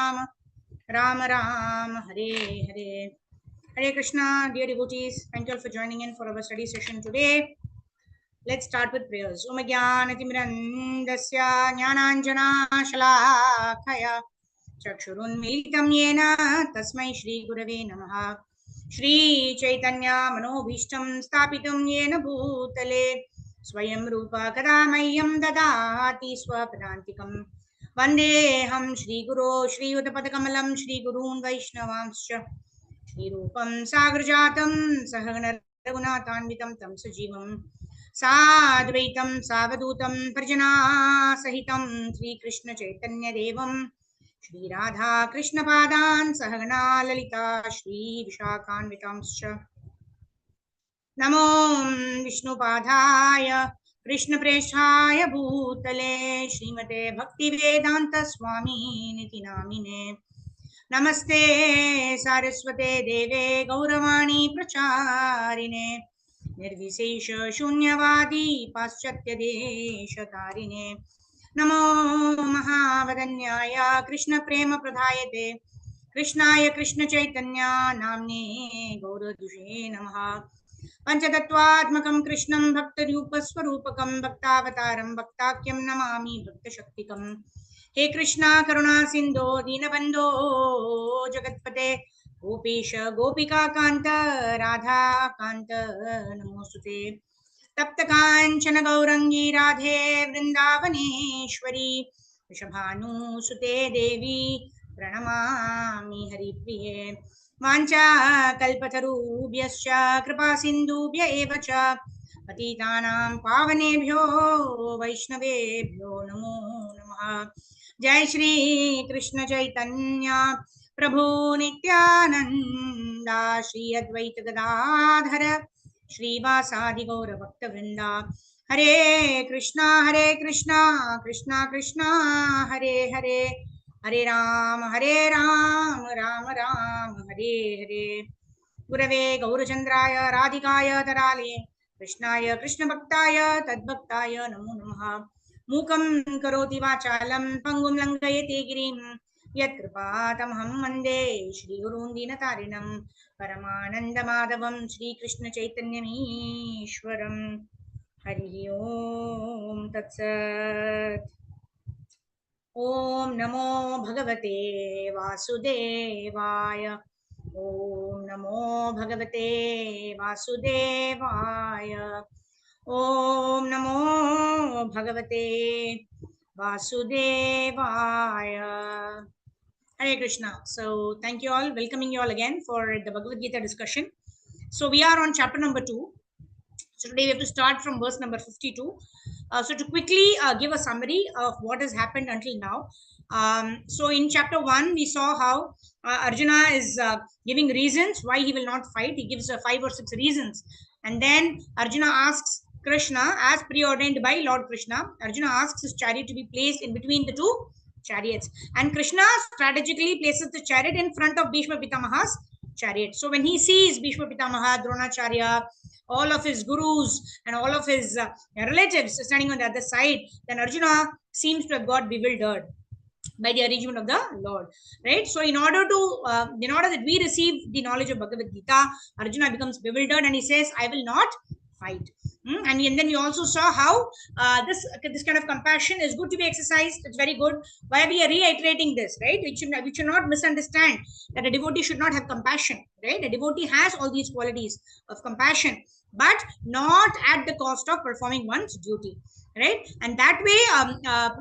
Ram, Ram Ram, Hare Hare. Hare Krishna, dear devotees. Thank you all for joining in for our study session today. Let's start with prayers. Om Jnanatimrandasya Jnananjana Shalakaya Chakshurunmilitam Yena Tasmai Shri Gurave Namaha. Shri Chaitanya Manobhishtam Stapitam Yena Bhutale Swayam Rupa Kadamayyam Dadati Swapadantikam Vandeham Shri Guru Shri Uttapadakamalam Shri Gurun Vaishnavamscha Shri Rupam Sagrajatam Sahagana Raghunatanvitam Tam Sajivam Sadvaitam Savadutam Parjana Sahitam Sri Krishna Chaitanya Devam Shri Radha Krishna Padan Sahagana Lalita Shri Vishakhanvitamscha Namo Vishnu Padaya Krishna Preshaya Bhutale Srimate Bhakti Vedanta Swami Niti Namine Namaste Saraswate Deve Gauravani Pracharine Nirvisesha Shunyavadi Paschatya Deshatarine Namo Mahavadanyaya Krishna Prema Pradhayate Krishnaya Krishna Chaitanya Namne Gauradushe Namaha Panchatattvatmakam Krishnam Bhaktaryupaswarupakam Bhaktavataram Bhaktakyam Namami Bhaktashaktikam He Krishna Karuna Sindho Dinabandho Jagatpate Gopesha Gopika Kanta Radha Kanta Namostute Tapta Kanchana Gaurangi Radhe Vrindavaneshwari Vishabhanu Sute Devi Pranamami Haripriye Vancha Kalpatarubhyascha Kripa Sindhubhya Evacha Patitanam Pavanebhyo Vaishnavebhyo Namo Namaha Jai Shri Krishna Chaitanya Prabhu Nityananda Shri Advaita Gadadhara Shri Vasadi Gaura Bhakta Vrinda Hare Krishna Krishna Krishna Hare Hare Hare Ram Ram Ram Hare Hare Gurave Gaurachandraya Radhikaya Tarale Krishnaya Krishna Bhaktaya Tadbhaktaya Namo Namaha Mukam Karoti Vachalam Pangum Langayate Girim Yat Kripatamaham Mande Shri Gurun Dinatarinam Paramananda Madhavam Shri Krishna Chaitanya Ishwaram Hari Om Tatsat Om Namo Bhagavate Vasudevaya Om Namo Bhagavate Vasudevaya Om Namo Bhagavate Vasudevaya. Hare Krishna. So thank you all, welcoming you all again for the Bhagavad Gita discussion. So we are on chapter number 2. So today we have to start from verse number 52. So to quickly give a summary of what has happened until now. So in chapter 1, we saw how Arjuna is giving reasons why he will not fight. He gives 5 or 6 reasons. And then Arjuna asks Krishna, as preordained by Lord Krishna, Arjuna asks his chariot to be placed in between the 2 chariots. And Krishna strategically places the chariot in front of Bhishma Pitamaha's chariot. So when he sees Bhishma Pitamaha, Dronacharya, all of his gurus and all of his relatives standing on the other side, then Arjuna seems to have got bewildered by the arrangement of the Lord, right? So in order that we receive the knowledge of Bhagavad Gita, Arjuna becomes bewildered and he says, I will not fight. And then we also saw how this kind of compassion is good to be exercised. It's very good. Why we are reiterating this, right? We should not misunderstand that a devotee should not have compassion, right? A devotee has all these qualities of compassion, but not at the cost of performing one's duty, right? And that way,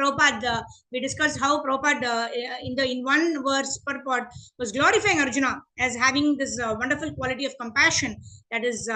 Prabhupada, we discussed how Prabhupada in one verse purport was glorifying Arjuna as having this wonderful quality of compassion that is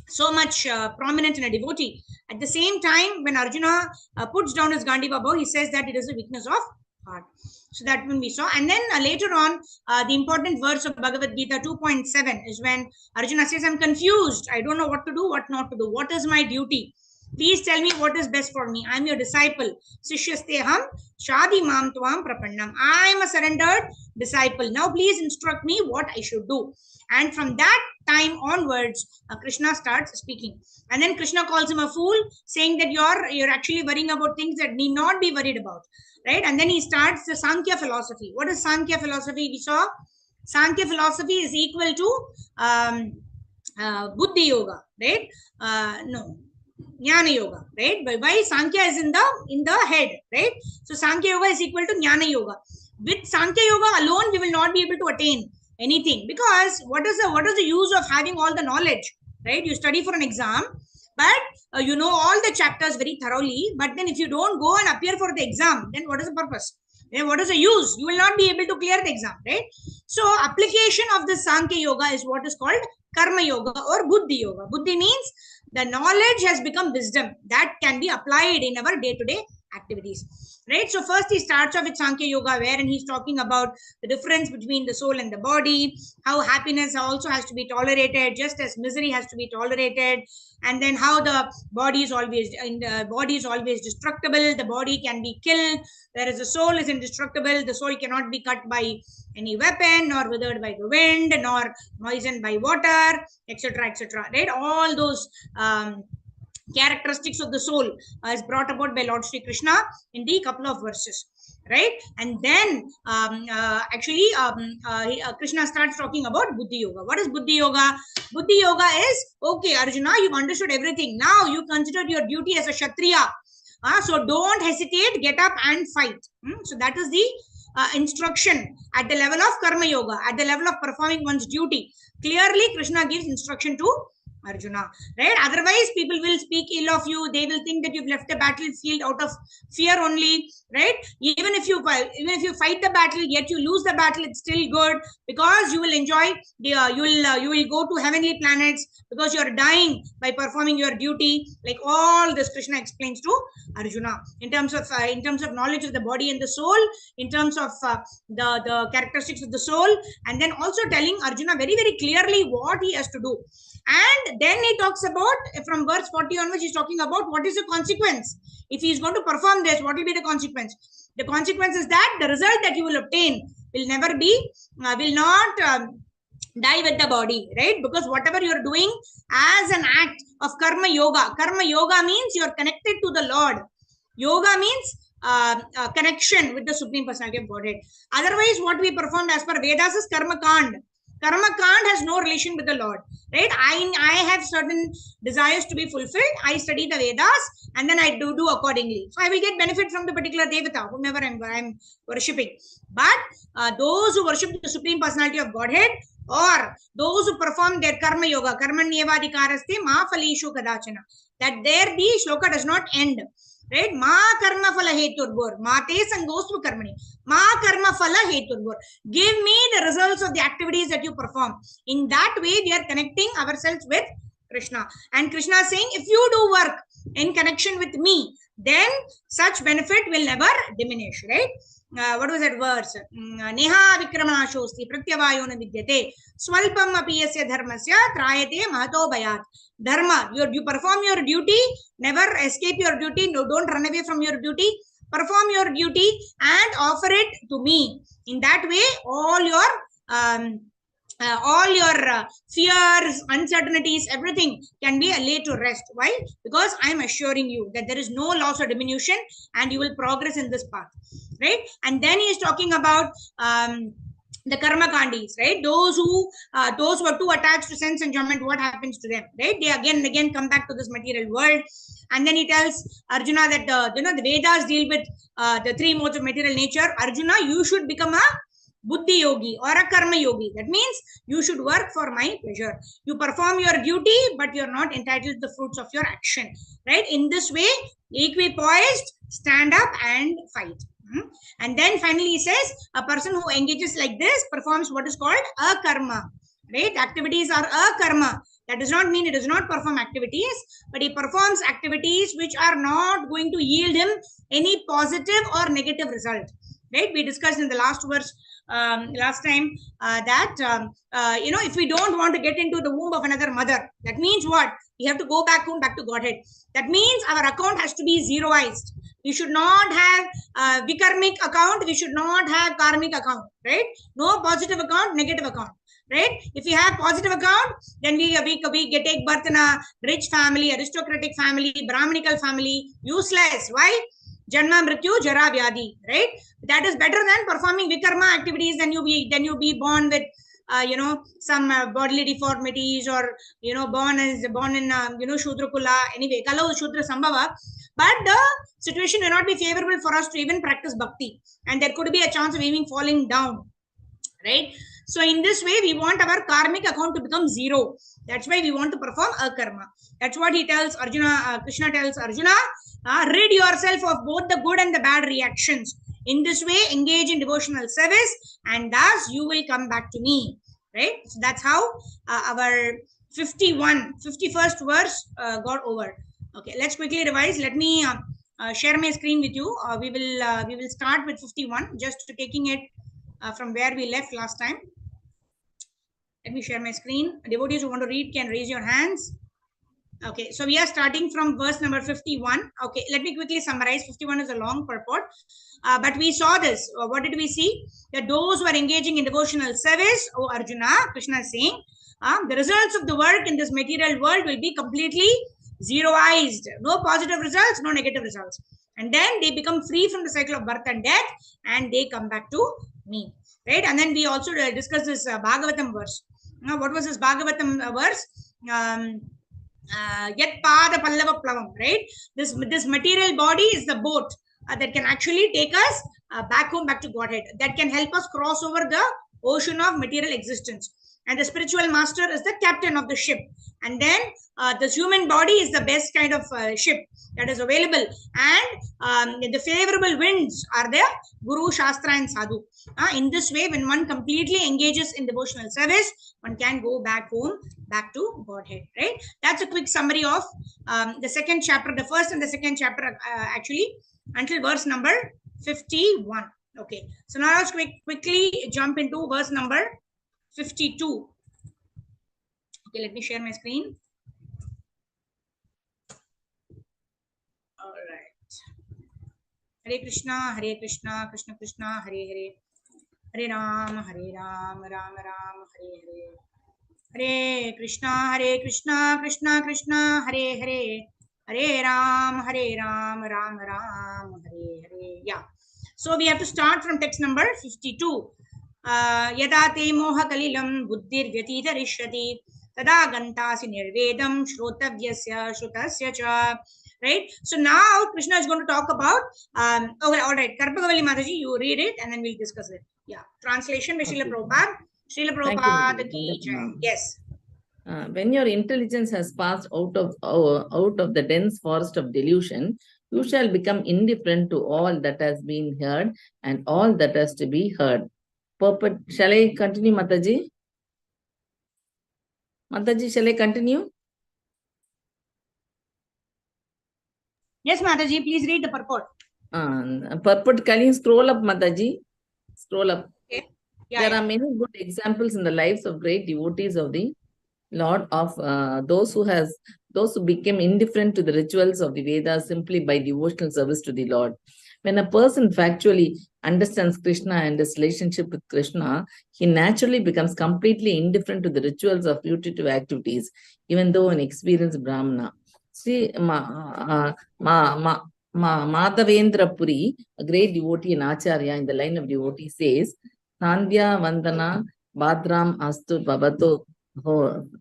so much prominent in a devotee. At the same time, when Arjuna puts down his Gandiva bow, he says that it is a weakness of heart. So that when we saw, and then later on, the important verse of Bhagavad Gita 2.7 is when Arjuna says, I'm confused. I don't know what to do, what not to do. What is my duty? Please tell me what is best for me. I'm your disciple. Sishyasteham shadi mam tvam prapannam. I am a surrendered disciple. Now please instruct me what I should do. And from that time onwards, Krishna starts speaking. And then Krishna calls him a fool, saying that you're actually worrying about things that need not be worried about, right? And then he starts the Sankhya philosophy. What is Sankhya philosophy? We saw Sankhya philosophy is equal to Buddhi Yoga, right? No, Jnana Yoga, right? Why Sankhya is in the head, right? So Sankhya Yoga is equal to Jnana Yoga. With Sankhya Yoga alone, we will not be able to attain anything, because what is the use of having all the knowledge, right? You study for an exam, but you know all the chapters very thoroughly, but then if you don't go and appear for the exam, then what is the purpose? Then what is the use? You will not be able to clear the exam, right? So application of the Sankhya Yoga is what is called Karma Yoga or Buddhi Yoga. Buddhi means the knowledge has become wisdom that can be applied in our day-to-day activities, right? So first he starts off with Sankhya Yoga, wherein he's talking about the difference between the soul and the body, how happiness also has to be tolerated just as misery has to be tolerated, and then how the body is always destructible, the body can be killed, whereas the soul is indestructible. The soul cannot be cut by any weapon, nor withered by the wind, nor moistened by water, etc., etc., right? All those characteristics of the soul is brought about by Lord Sri Krishna in the couple of verses, right? And then Krishna starts talking about Buddhi Yoga. What is Buddhi Yoga? Buddhi Yoga is, okay, Arjuna, you've understood everything. Now you consider your duty as a Kshatriya. So don't hesitate, get up and fight. So that is the instruction at the level of Karma Yoga, at the level of performing one's duty. Clearly, Krishna gives instruction to Arjuna, right? Otherwise, people will speak ill of you. They will think that you've left the battlefield out of fear only, right? Even if you fight the battle, yet you lose the battle, it's still good, because you will enjoy. You will go to heavenly planets because you are dying by performing your duty. Like all this, Krishna explains to Arjuna in terms of knowledge of the body and the soul, in terms of the characteristics of the soul, and then also telling Arjuna very, very clearly what he has to do. And then he talks about, from verse 40 onwards, he's talking about what is the consequence. If he is going to perform this, what will be the consequence? The consequence is that the result that you will obtain will never be, will not die with the body, right? Because whatever you're doing as an act of Karma Yoga means you're connected to the Lord. Yoga means connection with the Supreme Personality of Godhead. Otherwise, what we performed as per Vedas is Karma Kand. Karma Kand has no relation with the Lord, right? I have certain desires to be fulfilled. I study the Vedas and then I do accordingly. So I will get benefit from the particular Devata, whomever I'm worshipping. But those who worship the Supreme Personality of Godhead, or those who perform their Karma Yoga, Karmanyevadikaraste ma phaleshu kadachana, that there the shloka does not end. Right? Ma karma phala heturbor. Mate sangostu karmani. Ma karma phala heturbor. Give me the results of the activities that you perform. In that way, we are connecting ourselves with Krishna. And Krishna is saying, if you do work in connection with me, then such benefit will never diminish. Right? What was that verse? Neha vikramanashosti pratyavayona vidyate swalpam apiyasya dharmasya trayate mahato bayat. Dharma, you perform your duty, never escape your duty, no, don't run away from your duty, perform your duty and offer it to me. In that way, all your fears, uncertainties, everything can be laid to rest. Why? Because I am assuring you that there is no loss or diminution and you will progress in this path, right? And then he is talking about the karma kandis, right? Those who are too attached to sense enjoyment, what happens to them, right? They again and again come back to this material world. And then he tells Arjuna that the Vedas deal with the three modes of material nature. Arjuna, you should become a Buddhi yogi or a karma yogi. That means you should work for my pleasure. You perform your duty, but you're not entitled to the fruits of your action, right? In this way, equipoised, stand up and fight. And then finally he says, a person who engages like this performs what is called a karma, right? Activities are a karma. That does not mean he does not perform activities, but he performs activities which are not going to yield him any positive or negative result, right? We discussed in the last verse last time that if we don't want to get into the womb of another mother, that means what? We have to go back home, back to Godhead. That means our account has to be zeroized. We should not have vikarmic account. We should not have karmic account, right? No positive account, negative account. right? If we have positive account, then we take birth in a rich family, aristocratic family, brahmanical family. Useless. Why? Janma, Mrityu, Jara, Vyadi, right? That is better than performing Vikarma activities than you be born with some bodily deformities, or born in Shudra Kula. Anyway, Kalau Shudra Sambhava. But the situation may not be favorable for us to even practice bhakti, and there could be a chance of even falling down, right? So in this way, we want our karmic account to become zero. That's why we want to perform a karma. That's what he tells Arjuna. Krishna tells Arjuna, rid yourself of both the good and the bad reactions. In this way, engage in devotional service, and thus you will come back to me, right? So that's how our 51st verse got over. Okay, let's quickly revise. Let me share my screen with you. We will start with 51, just taking it from where we left last time. Let me share my screen. Devotees who want to read can raise your hands. Okay, so we are starting from verse number 51. Okay, let me quickly summarize. 51 is a long purport, but we saw this. What did we see? That those who are engaging in devotional service, oh Arjuna, Krishna is saying, the results of the work in this material world will be completely zeroized. No positive results, no negative results. And then they become free from the cycle of birth and death, and they come back to me. Right? And then we also discussed this Bhagavatam verse. Now, what was this Bhagavatam verse? Yat pada pallava plavam, right? This material body is the boat that can actually take us back home, back to Godhead, that can help us cross over the ocean of material existence. And the spiritual master is the captain of the ship. And then this human body is the best kind of ship that is available. And the favorable winds are the Guru, Shastra, and Sadhu. In this way, when one completely engages in devotional service, one can go back home, back to Godhead, right? That's a quick summary of the second chapter, the first and the second chapter, actually, until verse number 51. Okay, so now let's quickly jump into verse number 52. Okay, let me share my screen. All right. Hare Krishna, Krishna Krishna, Hare Hare. Hare Ram, Ram Ram, Hare Hare. Hare Krishna, Krishna Krishna, Hare Hare. Hare Ram, Ram Ram, Hare Hare. Yeah. So we have to start from text number 52. Yada te moha kalilam buddhir vyatitarishyati tada gantasi nirvedam shrotavyasya shrutasya cha. Right? So now Krishna is going to talk about, okay, all right, Karpagavali Mataji, you read it and then we'll discuss it. Yeah. Translation by Srila Prabhupada. Srila Prabhupada ki jai. Yes. When your intelligence has passed out of the dense forest of delusion, you shall become indifferent to all that has been heard and all that has to be heard. Shall I continue, Mataji? Mataji, shall I continue? Yes, Mataji, please read the purport. Purport, can you scroll up, Mataji? Scroll up. Okay. Yeah, there are many good examples in the lives of great devotees of the Lord, of those who became indifferent to the rituals of the Vedas simply by devotional service to the Lord. When a person factually understands Krishna and his relationship with Krishna, he naturally becomes completely indifferent to the rituals of putative activities, even though an experienced Brahmana. See, Madhavendra Puri, a great devotee and Acharya in the line of devotee, says, Sandhya Vandana Bhadram Astu Bhavato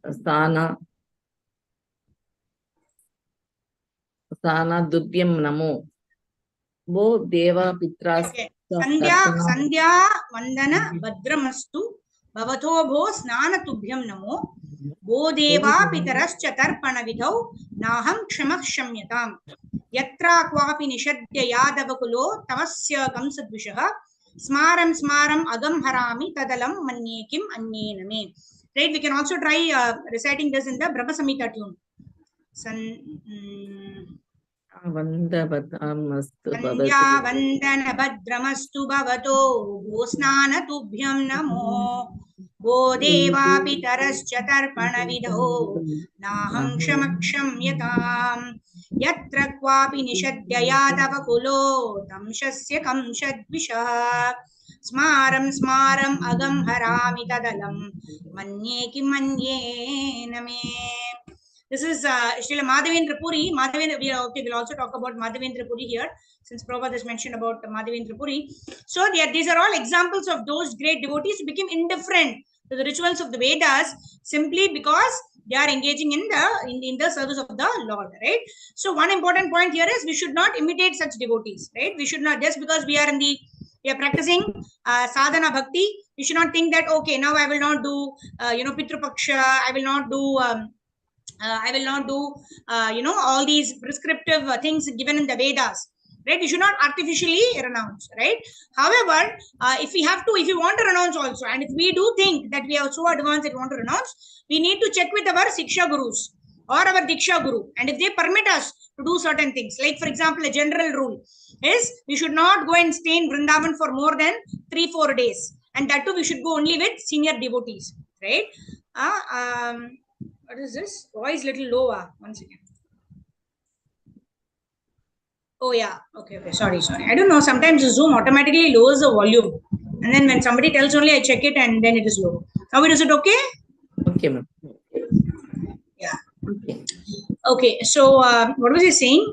Sthana Dubhyam Namo Bo Deva Pitras. Okay. Sandhya Vandana Bhadramastu Bhavato Bho Snana Tubhyam Namo Bo Deva Pitaras Chatarpana Vidhau Naham Kshamah Shamyatam Yatra Kwapi Nishadya Yadavakulo Tavasya Kamsadvishaha Smaram Agam Harami Tadalam Manyekim Annename. Right, we can also try reciting this in the Brahma Samhita tune. Sandhya Vandana Bhadramastu Bhavato Bhosnana Tubhyam Namo Bo Deva Pitaras Chatarpana Vidho Naham Kshamaksham Yatam Yatra Kwapi Nishadya Yadava Kulo Tamshasya Kamshadvisha Smaram smaram agam harami tadalam manye ki manye name. This is Srila Madhavendra Puri. Madhavendra, we'll also talk about Madhavendra Puri here, since Prabhupada has mentioned about Madhavendra Puri. So these are all examples of those great devotees who became indifferent to the rituals of the Vedas simply because they are engaging in the service of the Lord, right? So one important point here is we should not imitate such devotees, right? We should not, just because we are practicing sadhana bhakti, we should not think that okay, now I will not do Pitru Paksha, I will not do, all these prescriptive things given in the Vedas. Right? We should not artificially renounce. Right? However, if you want to renounce also, and if we do think that we are so advanced that we want to renounce, we need to check with our Siksha Gurus or our Diksha Guru. And if they permit us to do certain things, like for example, a general rule is we should not go and stay in Vrindavan for more than 3-4 days. And that too, we should go only with senior devotees. Right? What is this? Voice little lower. One second. Oh yeah. Okay. Sorry. I don't know. Sometimes Zoom automatically lowers the volume, and then when somebody tells only, I check it, and then it is low. Now is it okay? Okay, ma'am. Yeah. Okay. So what was he saying?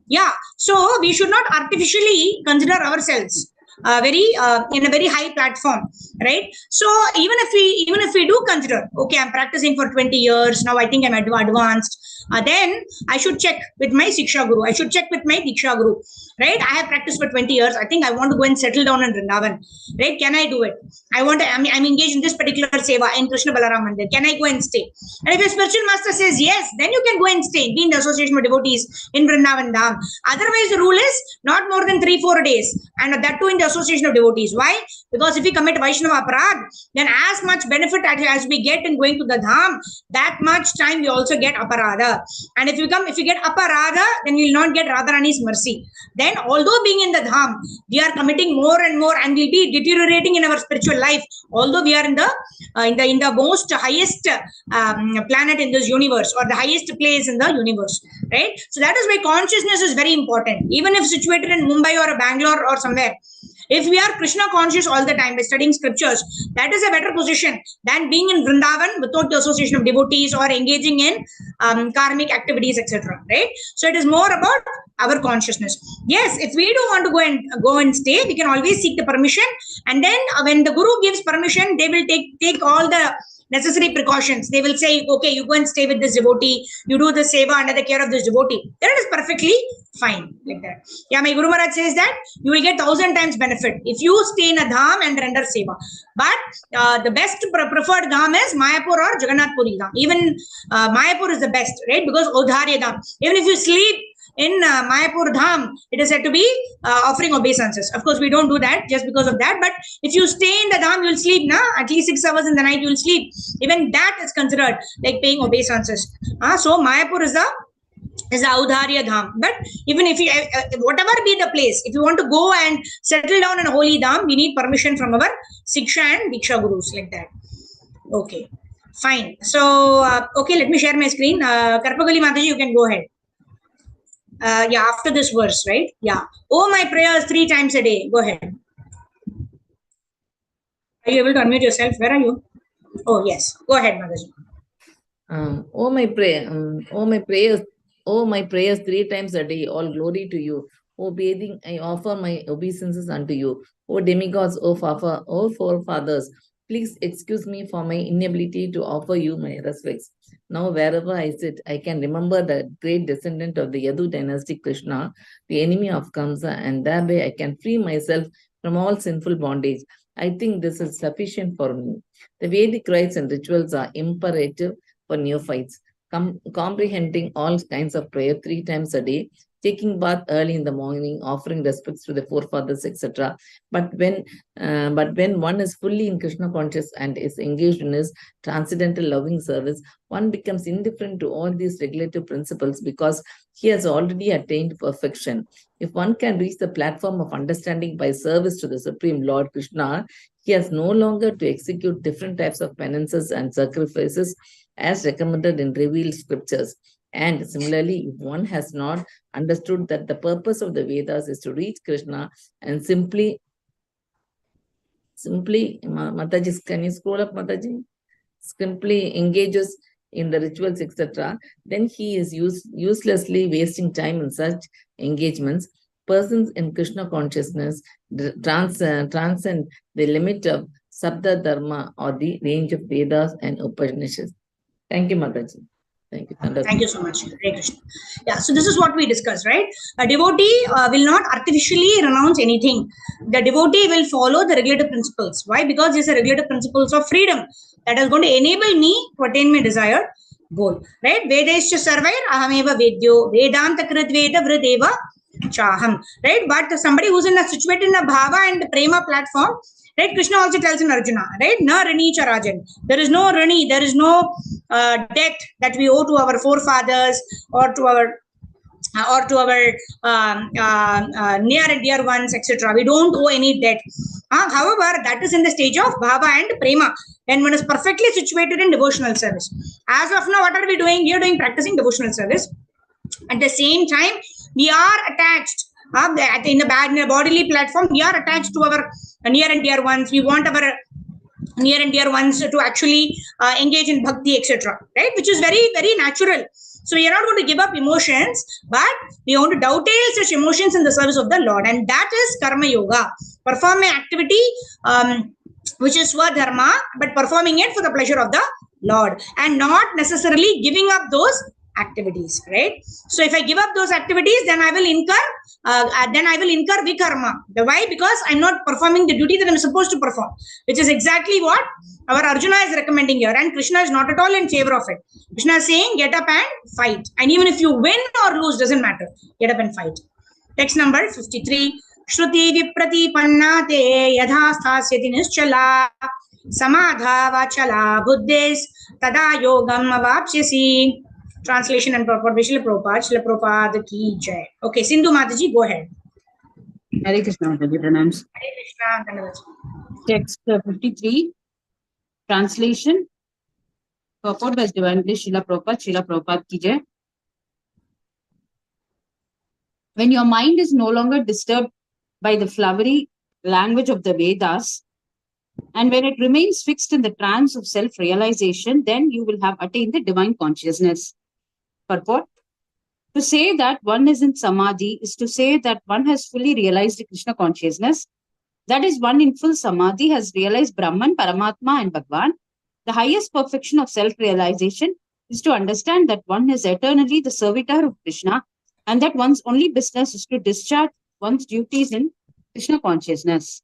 Yeah. So we should not artificially consider ourselves in a very high platform, right? So even if we do consider, okay, I'm practicing for 20 years now, I think I'm advanced, then I should check with my Siksha Guru, I should check with my Diksha Guru, right? I have practiced for 20 years, I think I want to go and settle down in Vrindavan, right? Can I do it? I'm engaged in this particular seva in Krishna Balaram Mandir, can I go and stay? And if your spiritual master says yes, then you can go and stay, be in the association of devotees in Vrindavan Dham. Otherwise, the rule is not more than 3-4 days, and that too in the association of devotees. Why? Because if we commit Vaishnava aparad, then as much benefit as we get in going to the dham, that much time we also get aparada. And if you get aparada, then you will not get Radharani's mercy. Then, although being in the dham, we are committing more and more, and we'll be deteriorating in our spiritual life. Although we are in the most highest planet in this universe, or the highest place in the universe, right? So that is why consciousness is very important. Even if situated in Mumbai or Bangalore or somewhere, if we are Krishna conscious all the time by studying scriptures, that is a better position than being in Vrindavan without the association of devotees or engaging in karmic activities, etc. Right? So it is more about our consciousness. Yes, if we do want to go and stay, we can always seek the permission, and then when the Guru gives permission, they will take all the necessary precautions. They will say, okay, you go and stay with this devotee, you do the seva under the care of this devotee. That is perfectly fine, like that. Yeah, my Guru Maharaj says that you will get 1,000 times benefit if you stay in a dham and render seva. But the best preferred dham is Mayapur or Jagannath Puri dham. Even Mayapur is the best, right? Because Odharya dham. Even if you sleep in Mayapur Dham, it is said to be offering obeisances. Of course, we don't do that just because of that. But if you stay in the Dham, you'll sleep, at least 6 hours in the night, you'll sleep. Even that is considered like paying obeisances. So Mayapur is the Audharya Dham. But even if you, whatever be the place, if you want to go and settle down in a holy Dham, we need permission from our Siksha and Diksha Gurus, like that. Okay, fine. So, okay, let me share my screen. Karpagali Mataji, you can go ahead. After this verse, right? Yeah. Oh, my prayers 3 times a day. Go ahead. Are you able to unmute yourself? Where are you? Oh, yes. Go ahead, Mataji. Oh, my prayers 3 times a day. All glory to you. O bathing, I offer my obeisances unto you. O demigods, O forefathers, please excuse me for my inability to offer you my respects. Now, wherever I sit, I can remember the great descendant of the Yadu dynasty, Krishna, the enemy of Kamsa, and thereby I can free myself from all sinful bondage. I think this is sufficient for me. The Vedic rites and rituals are imperative for neophytes, comprehending all kinds of prayer 3 times a day, taking bath early in the morning, offering respects to the forefathers, etc. But when one is fully in Krishna conscious and is engaged in his transcendental loving service, one becomes indifferent to all these regulative principles because he has already attained perfection. If one can reach the platform of understanding by service to the Supreme Lord Krishna, he has no longer to execute different types of penances and sacrifices as recommended in revealed scriptures. And similarly, if one has not understood that the purpose of the Vedas is to reach Krishna and simply simply, Mataji, can you scroll up, Mataji? Simply engages in the rituals, etc., then he is uselessly wasting time in such engagements. Persons in Krishna consciousness transcend the limit of Sabda Dharma or the range of Vedas and Upanishads. Thank you, Mataji. Thank you. Thank you so much. Hare Krishna. Yeah, so this is what we discussed, right? A devotee will not artificially renounce anything. The devotee will follow the regulative principles. Why? Because these are regulative principles of freedom that is going to enable me to attain my desired goal, right? Vedescha sarvair ahameva vedyo vedanta kritveda vrideva chaham, right? But somebody who's situated in a bhava and prema platform, right? Krishna also tells in Arjuna, right? Na rani charajan. There is no rani, there is no debt that we owe to our forefathers or to our near and dear ones, etc. We don't owe any debt. However, that is in the stage of bhava and prema, when one is perfectly situated in devotional service. As of now, what are we doing? We are doing practicing devotional service. At the same time, we are attached in the bodily platform. We are attached to our near and dear ones. We want our near and dear ones to actually engage in bhakti, etc., right? Which is very, very natural. So we are not going to give up emotions, but we want to dovetail such emotions in the service of the Lord, and that is karma yoga. Perform an activity which is swadharma, but performing it for the pleasure of the Lord, and not necessarily giving up those activities, right? So if I give up those activities, then I will incur vikarma. Why? Because I'm not performing the duty that I'm supposed to perform, which is exactly what our Arjuna is recommending here, and Krishna is not at all in favor of it. Krishna is saying, get up and fight, and even if you win or lose, doesn't matter. Get up and fight. Text number 53. Shruti vipratipanna te yadha sthasyati nischala samadha vachala buddhis tada yogam avapsyasi. Translation and purport by Srila Prabhupada. Srila Prabhupada ki jai. Okay, Sindhu Mataji, go ahead. Hare Krishna, Mataji, pranams. Hare Krishna. Text 53. Translation. Purport by Divine Bliss, Srila Prabhupada. Srila Prabhupada ki jai. When your mind is no longer disturbed by the flowery language of the Vedas, and when it remains fixed in the trance of self-realization, then you will have attained the divine consciousness. Purport. To say that one is in samadhi is to say that one has fully realized Krishna consciousness. That is, one in full samadhi has realized Brahman, Paramatma, and Bhagwan. The highest perfection of self-realization is to understand that one is eternally the servitor of Krishna, and that one's only business is to discharge one's duties in Krishna consciousness.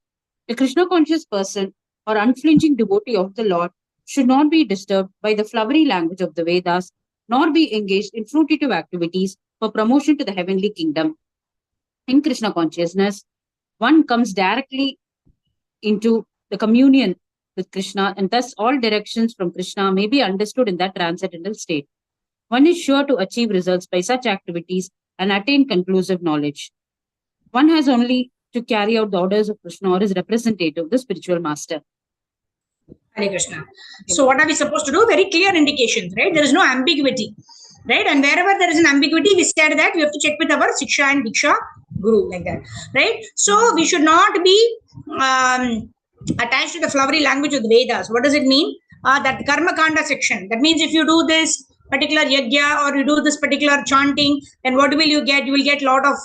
A Krishna conscious person or unflinching devotee of the Lord should not be disturbed by the flowery language of the Vedas, nor be engaged in fruitive activities for promotion to the heavenly kingdom. In Krishna consciousness, one comes directly into the communion with Krishna, and thus all directions from Krishna may be understood in that transcendental state. One is sure to achieve results by such activities and attain conclusive knowledge. One has only to carry out the orders of Krishna or his representative, the spiritual master. Hare Krishna. So what are we supposed to do? Very clear indications, right? There is no ambiguity, right? And wherever there is an ambiguity, we said that we have to check with our Siksha and Diksha Guru, like that, right? So we should not be attached to the flowery language of the Vedas. What does it mean? That Karma Kanda section. That means if you do this particular yajna or you do this particular chanting, then what will you get? You will get a lot of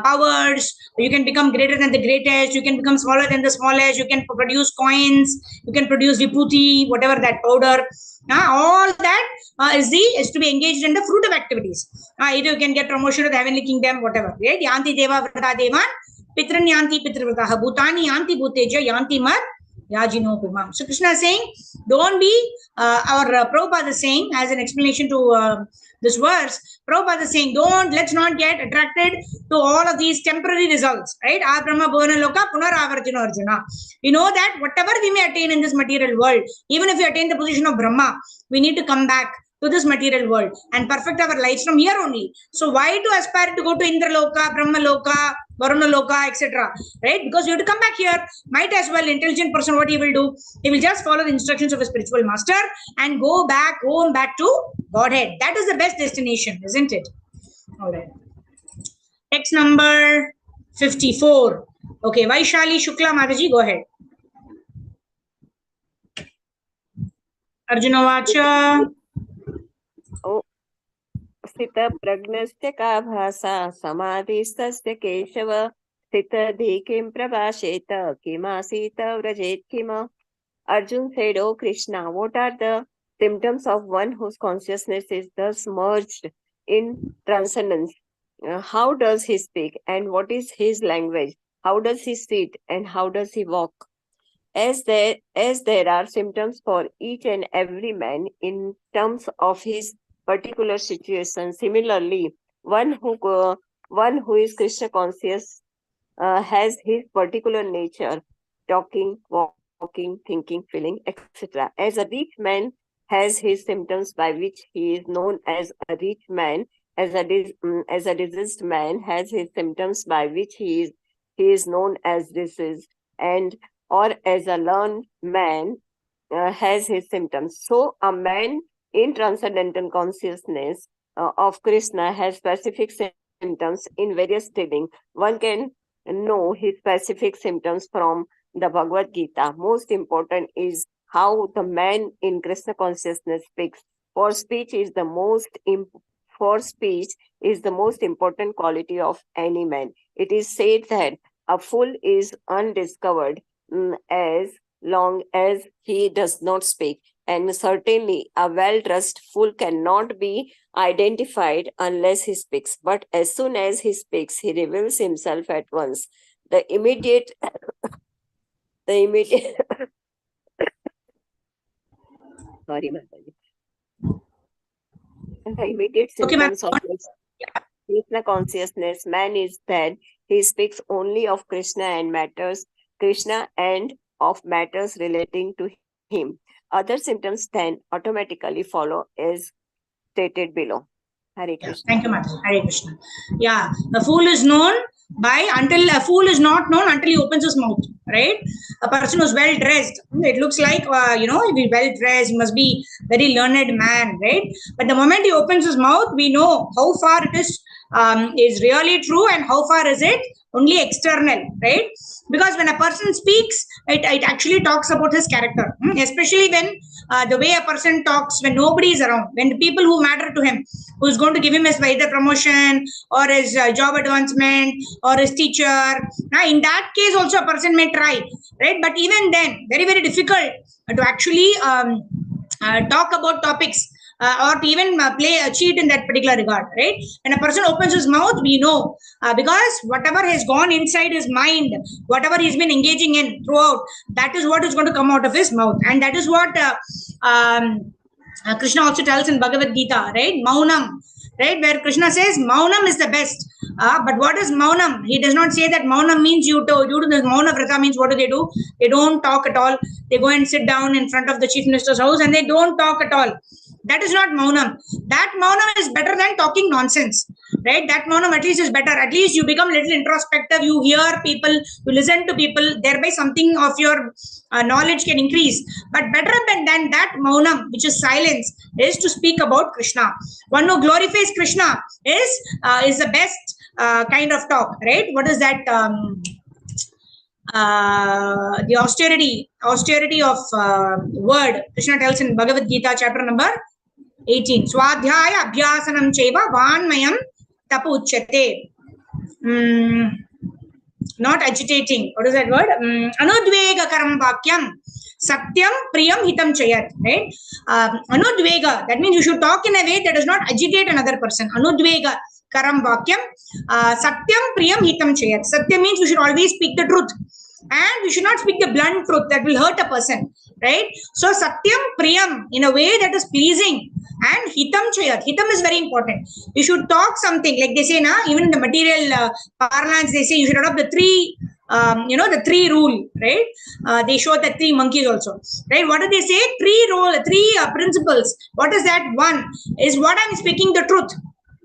powers. You can become greater than the greatest. You can become smaller than the smallest. You can produce coins. You can produce vibhuti, whatever that powder. All that is to be engaged in the fruitive activities. Either you can get promotion to the heavenly kingdom, whatever. Right? Yanti deva vrata devan, pitran yanti pitrivrataha, bhutani yanti bhuteja yanti mat. So Krishna is saying, don't be, Prabhupada is saying, as an explanation to this verse, Prabhupada is saying, let's not get attracted to all of these temporary results, right? Brahma bhavana loka punaravarjuna arjuna. We know that whatever we may attain in this material world, even if we attain the position of Brahma, we need to come back to this material world and perfect our lives from here only. So why to aspire to go to Indra Loka, Brahma Loka, Varuna Loka, etc., right? Because you have to come back here. Might as well, intelligent person, what he will do? He will just follow the instructions of a spiritual master and go back home, back to Godhead. That is the best destination, isn't it? All right. Text number 54. Okay, Vaishali Shukla Mataji, go ahead. Arjuna Vacha. स्थितप्रज्ञस्य का भाषा समाधिस्तस्य केशव स्थितधि किं प्रभाषेत किमासीत व्रजेत किम. Arjun said, "O Krishna, what are the symptoms of one whose consciousness is thus merged in transcendence? How does he speak, and what is his language? How does he sit, and how does he walk?" As there are symptoms for each and every man in terms of his particular situation, similarly, one who is Krishna conscious has his particular nature, talking, walking, thinking, feeling, etc. As a rich man has his symptoms by which he is known as a rich man, as a diseased man has his symptoms by which he is known as diseased, and or as a learned man has his symptoms. So a man in transcendental consciousness of Krishna has specific symptoms in various stating. One can know his specific symptoms from the Bhagavad Gita. Most important is how the man in Krishna consciousness speaks. For speech is the most important quality of any man. It is said that a fool is undiscovered as long as he does not speak. And certainly a well-dressed fool cannot be identified unless he speaks. But as soon as he speaks, he reveals himself at once. The immediate sorry, Mataji. The immediate Okay, ma'am. symptoms of Krishna consciousness man is that he speaks only of Krishna and of matters relating to him. Other symptoms then automatically follow as stated below. Hare Yeah, Krishna. thank you, Mataji. Hare Krishna. Yeah, a fool is known until a fool is not known until he opens his mouth, right? A person who's well dressed, it looks like he's well dressed, he must be very learned man, right? But the moment he opens his mouth, we know how far it is really true and how far is it only external, right? Because when a person speaks, it actually talks about his character, especially when the way a person talks when nobody is around, when the people who matter to him, who's going to give him his either promotion or his job advancement or his teacher. Now, in that case, also a person may try, right? But even then, very, very difficult to actually talk about topics or to even play a cheat in that particular regard, right? When a person opens his mouth, we know because whatever has gone inside his mind, whatever he's been engaging in throughout, that is what is going to come out of his mouth, and that is what Krishna also tells in Bhagavad Gita, right? Maunam, right? Where Krishna says Maunam is the best. But what is Maunam? He does not say that Maunam means you do this Mauna Vrata means what do? They don't talk at all. They go and sit down in front of the chief minister's house and they don't talk at all. That is not Maunam. That Maunam is better than talking nonsense, right? That Maunam at least is better. At least you become a little introspective. You hear people, you listen to people, thereby something of your knowledge can increase. But better than that Maunam, which is silence, is to speak about Krishna. One who glorifies Krishna is the best kind of talk, right? What is that? The austerity of word. Krishna tells in Bhagavad Gita, chapter number 18. Swadhyaya abhyasanam cheva vanmayam tapu uchyate. Not agitating. What is that word? Anudvega karam vakyam. Satyam priyam hitam chayat. Right? Anudvega. That means you should talk in a way that does not agitate another person. Anudvega karam vakyam. Satyam priyam hitam chayat. Satya means you should always speak the truth. And we should not speak the blunt truth that will hurt a person, right? So satyam priyam in a way that is pleasing, and hitam chayat. Hitam is very important. You should talk something like they say now, even in the material parlance, they say you should adopt the three rule, right? They show the three monkeys also, right? What do they say? Three principles. What is that? One is what I'm speaking the truth.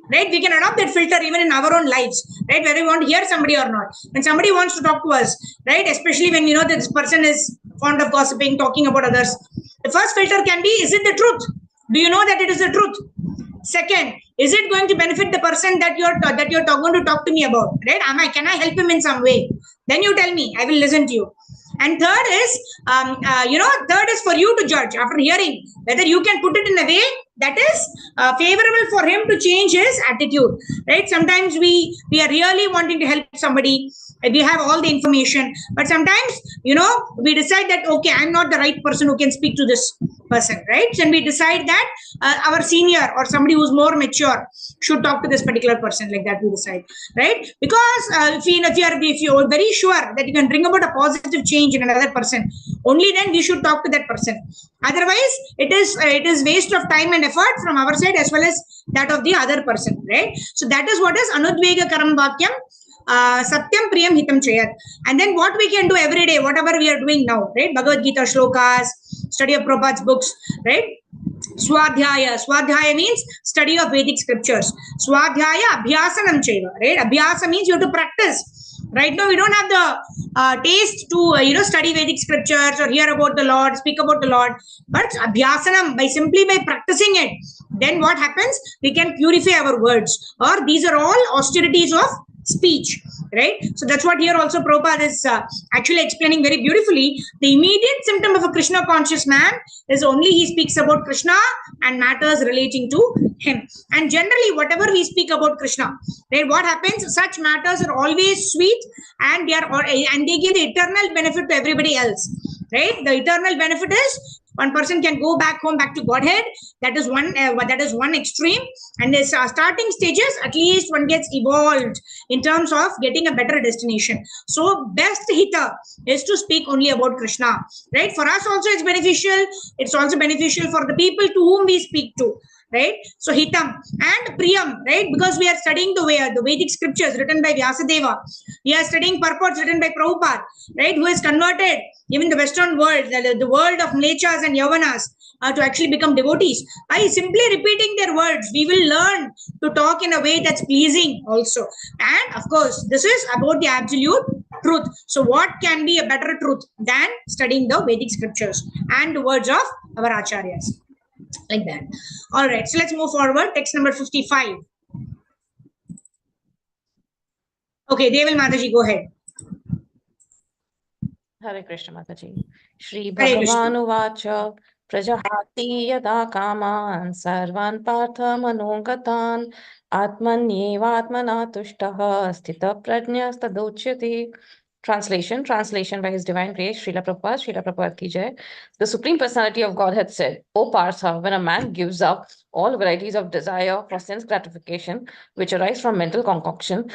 Right, we can adopt that filter even in our own lives, right? Whether we want to hear somebody or not. When somebody wants to talk to us, right? Especially when you know that this person is fond of gossiping, talking about others. The first filter can be: is it the truth? Do you know that it is the truth? Second, is it going to benefit the person that you're going to talk to me about? Right? Can I help him in some way? Then you tell me. I will listen to you. And third is, third is for you to judge after hearing whether you can put it in a way that is favorable for him to change his attitude, right? Sometimes we are really wanting to help somebody, we have all the information, but sometimes, we decide that, okay, I'm not the right person who can speak to this person, right? And we decide that our senior or somebody who's more mature should talk to this particular person, like that we decide, right? Because if you're very sure that you can bring about a positive change in another person, only then we should talk to that person. Otherwise, it is waste of time and effort from our side as well as that of the other person, right? So that is what is Anudvega Karam Vakyam, Satyam Priyam Hitam Chayat. And then what we can do every day, whatever we are doing now, right? Bhagavad Gita shlokas, study of Prabhupada's books, right? Swadhyaya means study of Vedic scriptures. Swadhyaya Abhyasanam Chaiva, right? Abhyasa means you have to practice. Right now, we don't have the taste to study Vedic scriptures or hear about the Lord, speak about the Lord. But Abhyasanam, simply by practicing it, then what happens? We can purify our words. Or these are all austerities of speech, right? So that's what here also Prabhupada is actually explaining very beautifully. The immediate symptom of a Krishna conscious man is only he speaks about Krishna and matters relating to him. And generally, whatever we speak about Krishna, right, what happens? Such matters are always sweet, and they give the eternal benefit to everybody else, right? The eternal benefit is one person can go back home, back to Godhead. That is one extreme. And there's starting stages, at least one gets evolved in terms of getting a better destination. So best hita is to speak only about Krishna, right? For us also it's beneficial. It's also beneficial for the people to whom we speak to, right? So hitam and priyam, right? Because we are studying the Vedic scriptures written by Vyasadeva. We are studying purports written by Prabhupada, right? Who has converted even the Western world, the world of Mlechas and Yavanas, to actually become devotees. By simply repeating their words, we will learn to talk in a way that's pleasing also. And of course, this is about the absolute truth. So what can be a better truth than studying the Vedic scriptures and the words of our acharyas? Like that. All right, so let's move forward. Text number 55. Okay, Deval Mataji, go ahead. Hare Krishna Mataji. Shri Bhagavan Prajahati yada kaman sarvan partha manogatan atmanyevatmana tushtaha sthita prajna stadochyati. Translation by His Divine Grace, Srila Prabhupada ki jai. The Supreme Personality of Godhead said, O Partha, when a man gives up all varieties of desire for sense gratification which arise from mental concoction,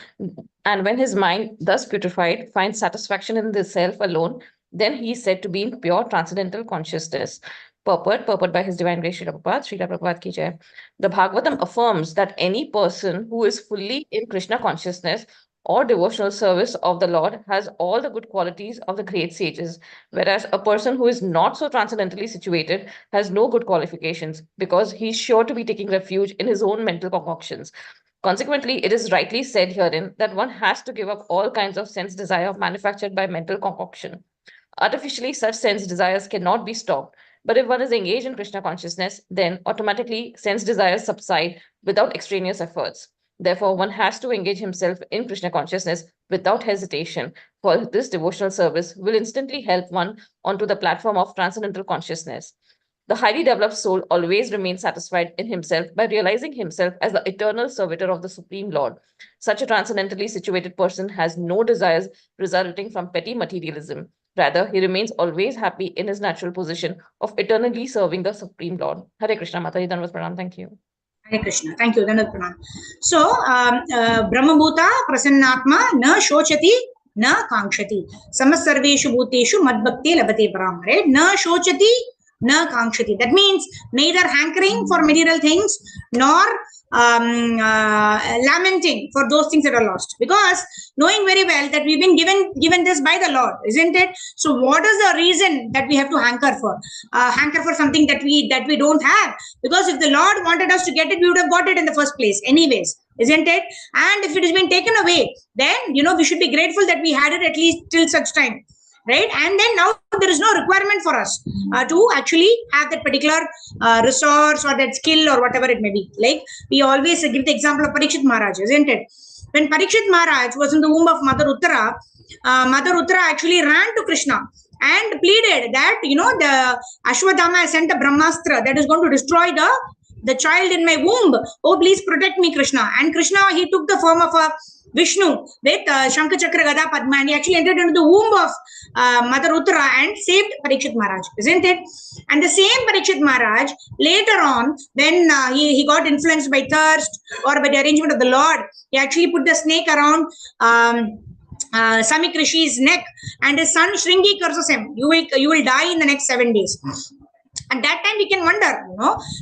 and when his mind, thus purified, finds satisfaction in the self alone, then he is said to be in pure transcendental consciousness. Purport by His Divine Grace, Srila Prabhupada ki jai. The Bhagavatam affirms that any person who is fully in Krishna consciousness or devotional service of the Lord has all the good qualities of the great sages, whereas a person who is not so transcendently situated has no good qualifications, because he is sure to be taking refuge in his own mental concoctions. Consequently, it is rightly said herein that one has to give up all kinds of sense desire manufactured by mental concoction. Artificially, such sense desires cannot be stopped. But if one is engaged in Krishna consciousness, then automatically sense desires subside without extraneous efforts. Therefore, one has to engage himself in Krishna consciousness without hesitation, for this devotional service will instantly help one onto the platform of transcendental consciousness. The highly developed soul always remains satisfied in himself by realizing himself as the eternal servitor of the Supreme Lord. Such a transcendentally situated person has no desires resulting from petty materialism. Rather, he remains always happy in his natural position of eternally serving the Supreme Lord. Hare Krishna, Mataji Dhanavad Pranam. Thank you. Hare Krishna. Thank you. Dhanavad Pranam. So, Brahmabhuta Prasannatma na shochati na kankshati. Samasarveshu bhuteshu madbhakti labate param. Right? Na shochati na kankshati. That means neither hankering for material things nor lamenting for those things that are lost, because knowing very well that we've been given this by the Lord, isn't it? So what is the reason that we have to hanker for something that we don't have? Because if the Lord wanted us to get it, we would have got it in the first place anyways, isn't it? And if it has been taken away, then we should be grateful that we had it at least till such time, right? And then now there is no requirement for us to actually have that particular resource or that skill or whatever it may be. Like we always give the example of Parikshit Maharaj, isn't it? When Parikshit Maharaj was in the womb of Mother Uttara actually ran to Krishna and pleaded that, the Ashwadhama has sent a Brahmastra that is going to destroy the child in my womb. Oh, please protect me, Krishna. And Krishna, he took the form of a Vishnu with Shankha Chakra Gada Padma, and he actually entered into the womb of Mother Uttara and saved Parikshit Maharaj, isn't it? And the same Parikshit Maharaj, later on, when he got influenced by thirst or by the arrangement of the Lord, he actually put the snake around Samik Rishi's neck, and his son Shringi curses him, you will die in the next 7 days. At that time, we can wonder,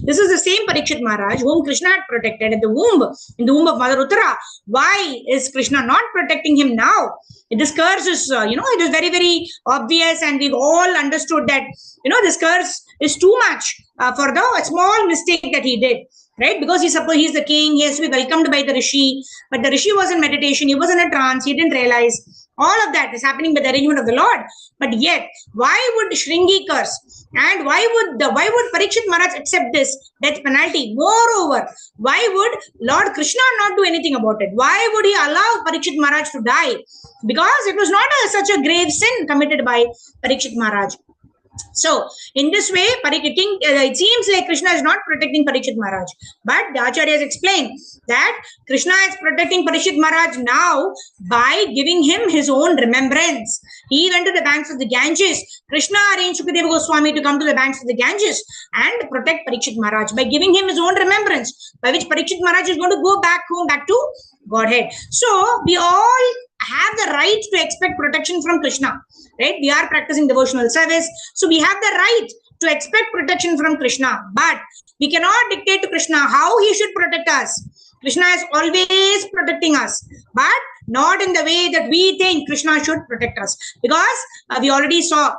this is the same Parikshit Maharaj whom Krishna had protected in the womb of Mother Uttara. Why is Krishna not protecting him now? This curse is, it is very, very obvious, and we've all understood that, this curse is too much for the small mistake that he did. Right? Because he's the king, he has to be welcomed by the Rishi, but the Rishi was in meditation, he was in a trance, he didn't realize. All of that is happening by the arrangement of the Lord. But yet, why would Shringi curse? And why would Parikshit Maharaj accept this death penalty? Moreover, why would Lord Krishna not do anything about it? Why would he allow Parikshit Maharaj to die? Because it was not such a grave sin committed by Parikshit Maharaj. So, in this way, it seems like Krishna is not protecting Parikshit Maharaj. But the Acharyas explain that Krishna is protecting Parikshit Maharaj now by giving him his own remembrance. He went to the banks of the Ganges. Krishna arranged Sukadeva Goswami to come to the banks of the Ganges and protect Parikshit Maharaj by giving him his own remembrance, by which Parikshit Maharaj is going to go back home, back to Godhead. So, we all have the right to expect protection from Krishna, right? We are practicing devotional service, so we have the right to expect protection from Krishna, but we cannot dictate to Krishna how he should protect us. Krishna is always protecting us, but not in the way that we think Krishna should protect us, because we already saw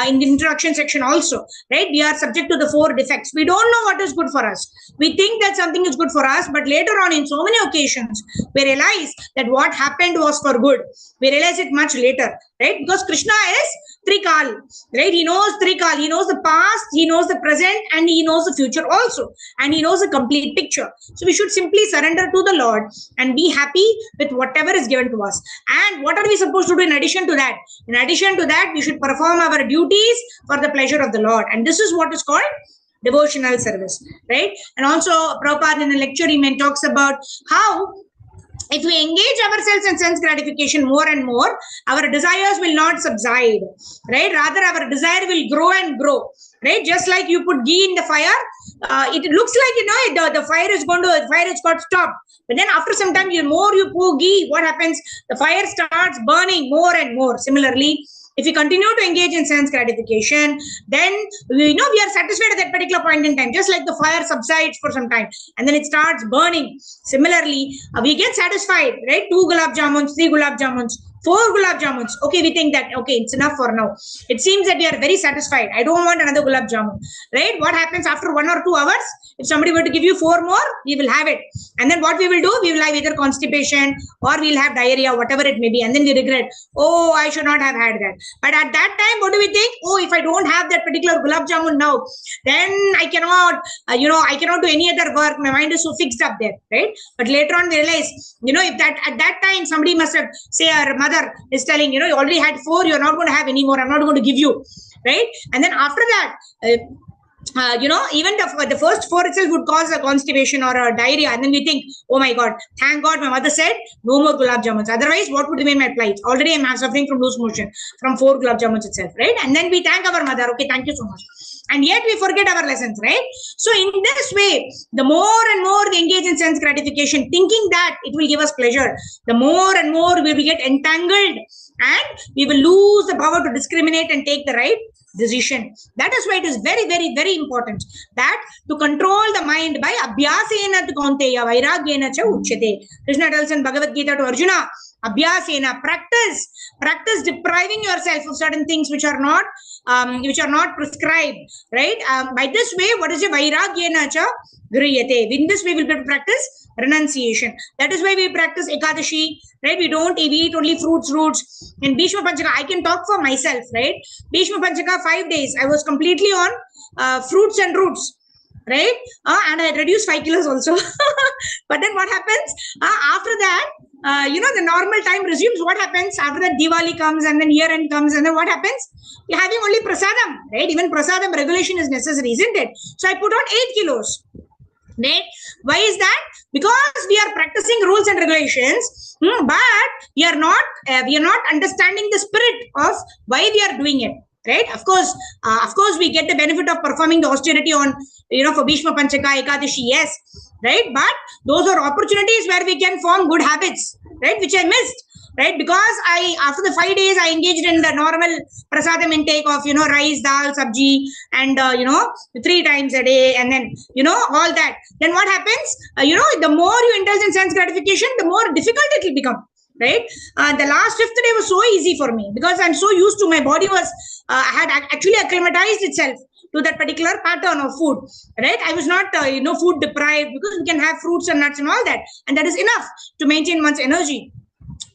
in the introduction section also, right? We are subject to the 4 defects. We don't know what is good for us. We think that something is good for us, but later on in so many occasions, we realize that what happened was for good. We realize it much later, right? Because Krishna is Trikal, right? He knows Trikal. He knows the past, he knows the present, and he knows the future also. And he knows the complete picture. So we should simply surrender to the Lord and be happy with whatever is given to us. And what are we supposed to do in addition to that? In addition to that, we should perform our duties for the pleasure of the Lord. And this is what is called devotional service, right? And also, Prabhupada in the lecture, he talks about how if we engage ourselves in sense gratification more and more, our desires will not subside, right? Rather, our desire will grow and grow, right? Just like you put ghee in the fire, it looks like, the fire has got stopped. But then after some time, the more you pour ghee, what happens? The fire starts burning more and more. Similarly, if we continue to engage in sense gratification, then we are satisfied at that particular point in time, just like the fire subsides for some time and then it starts burning. Similarly, we get satisfied, right? 2 gulab jamuns, 3 gulab jamuns, 4 gulab jamuns. Okay, we think that, okay, it's enough for now. It seems that we are very satisfied. I don't want another gulab jamun, right? What happens after 1 or 2 hours? If somebody were to give you 4 more, we will have it. And then what we will do? We will have either constipation or we'll have diarrhea, whatever it may be. And then we regret, oh, I should not have had that. But at that time, what do we think? Oh, if I don't have that particular gulab jamun now, then I cannot, I cannot do any other work. My mind is so fixed up there, right? But later on, we realize, if that at that time, somebody must have, say, our mother is telling, you already had 4, you're not going to have any more. I'm not going to give you, right? And then after that, even the first 4 itself would cause a constipation or a diarrhea. And then we think, oh my God, thank God my mother said no more gulab jamuns. Otherwise, what would remain my plight? Already I'm suffering from loose motion from 4 gulab jamuns itself, right? And then we thank our mother. Okay, thank you so much. And yet we forget our lessons, right? So in this way, the more and more we engage in sense gratification, thinking that it will give us pleasure, the more and more we will get entangled and we will lose the power to discriminate and take the right decision. That is why it is very, very, very important that to control the mind by abhyasena tu kaunteya vairagyena cha uchyate. Krishna tells in Bhagavad Gita to Arjuna, abhyasena, practice depriving yourself of certain things which are not prescribed, right? By this way, what is a vairagyena cha griyate? In this way, we will be able to practice renunciation. That is why we practice Ekadashi, right? We eat only fruits. In Bhishma Panchaka, I can talk for myself, right? Bhishma Panchaka, 5 days, I was completely on fruits and roots, right? And I had reduced 5 kilos also. But then what happens? After that, the normal time resumes. What happens after that? Diwali comes and then year end comes, and then what happens? We're having only prasadam, right? Even prasadam regulation is necessary, isn't it? So I put on 8 kilos. Right? Why is that? Because we are practicing rules and regulations, but we are not understanding the spirit of why we are doing it. Right? Of course, we get the benefit of performing the austerity on, for Bhishma Panchaka, Ekadashi, yes, right? But those are opportunities where we can form good habits, right? Which I missed, right? Because after the 5 days, I engaged in the normal prasadam intake of, rice, dal, sabji, and, 3 times a day, and then, all that. Then what happens? The more you indulge in sense gratification, the more difficult it will become. Right? The last 5th day was so easy for me because I'm so used to, my body was had actually acclimatized itself to that particular pattern of food. Right? I was not food deprived, because we can have fruits and nuts and all that, and that is enough to maintain one's energy.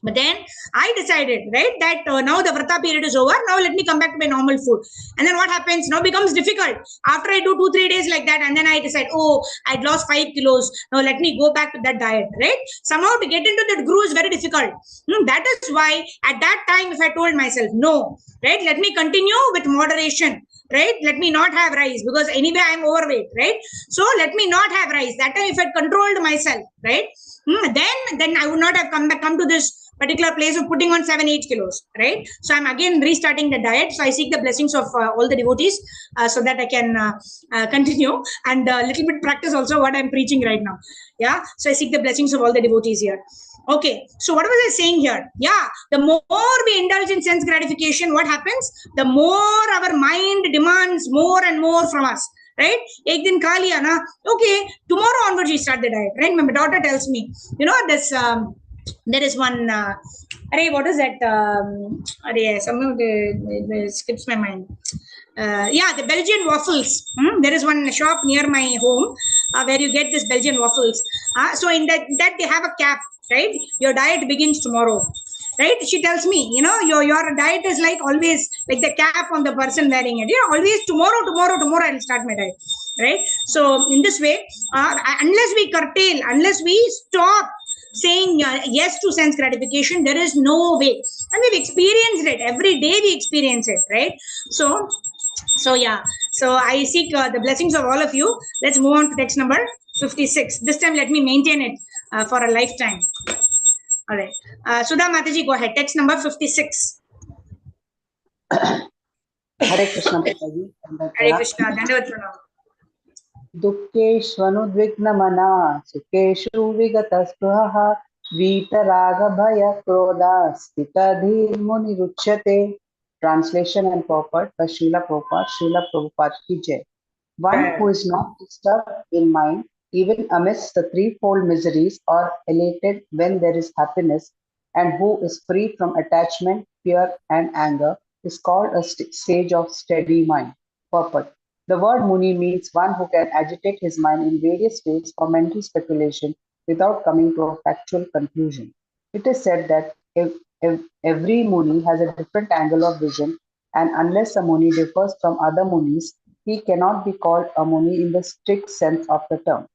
But then I decided, right, that now the Vrata period is over. Now let me come back to my normal food. And then what happens? Now becomes difficult. After I do 2-3 days like that, and then I decide, oh, I'd lost 5 kilos. Now let me go back to that diet, right? Somehow to get into that groove is very difficult. That is why at that time, if I told myself, no, right, let me continue with moderation. Right? Let me not have rice, because anyway I'm overweight, right? So let me not have rice. That time, if I controlled myself, right, then I would not have come to this particular place of putting on 7-8 kilos, right? So I'm again restarting the diet. So I seek the blessings of all the devotees, so that I can continue and little bit practice also what I'm preaching right now. Yeah. So I seek the blessings of all the devotees here. Okay, so what was I saying here? Yeah, the more we indulge in sense gratification, what happens? The more our mind demands more and more from us, right? Ek din kha liya na, okay, tomorrow onwards we start the diet, right? My daughter tells me, this, there is one, what is that? Somehow it skips my mind. Yeah, the Belgian waffles. There is one shop near my home where you get this Belgian waffles. So in that they have a cap, right? Your diet begins tomorrow, right? She tells me, your diet is like always like the cap on the person wearing it. Always tomorrow I'll start my diet, right? So in this way, unless we curtail, unless we stop saying yes to sense gratification, there is no way. And we've experienced it every day. We experience it, right? So yeah, so I seek the blessings of all of you. Let's move on to text number 56. This time let me maintain it for a lifetime. All right, Sudha Mataji, go ahead. Text number 56. Hare Krishna Mataji. Hare Krishna. Dandavat pranam. दुःखेष्वनुद्विग्नमना सुखेषु विगतस्पृहः वीतरागभयक्रोधा स्थितधीर्मुनिरुच्यते. Translation and purport by Srila Prabhupada ki Jai. One who is not disturbed in mind, even amidst the threefold miseries, or elated when there is happiness, and who is free from attachment, fear, and anger, is called a stage of steady mind. Purport. The word Muni means one who can agitate his mind in various ways for mental speculation without coming to a factual conclusion. It is said that every Muni has a different angle of vision, and unless a Muni differs from other Munis, he cannot be called a Muni in the strict sense of the term.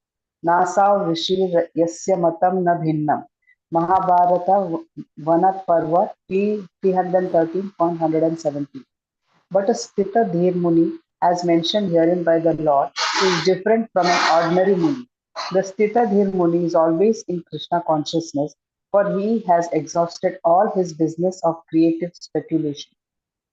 Nasav Rishi Yasya Matam Na Bhinnam. Mahabharata Vanat Parva 313.170. But a Sthita Dhir Muni, as mentioned herein by the Lord, is different from an ordinary Muni. The Sthita Dhir Muni is always in Krishna consciousness, for he has exhausted all his business of creative speculation.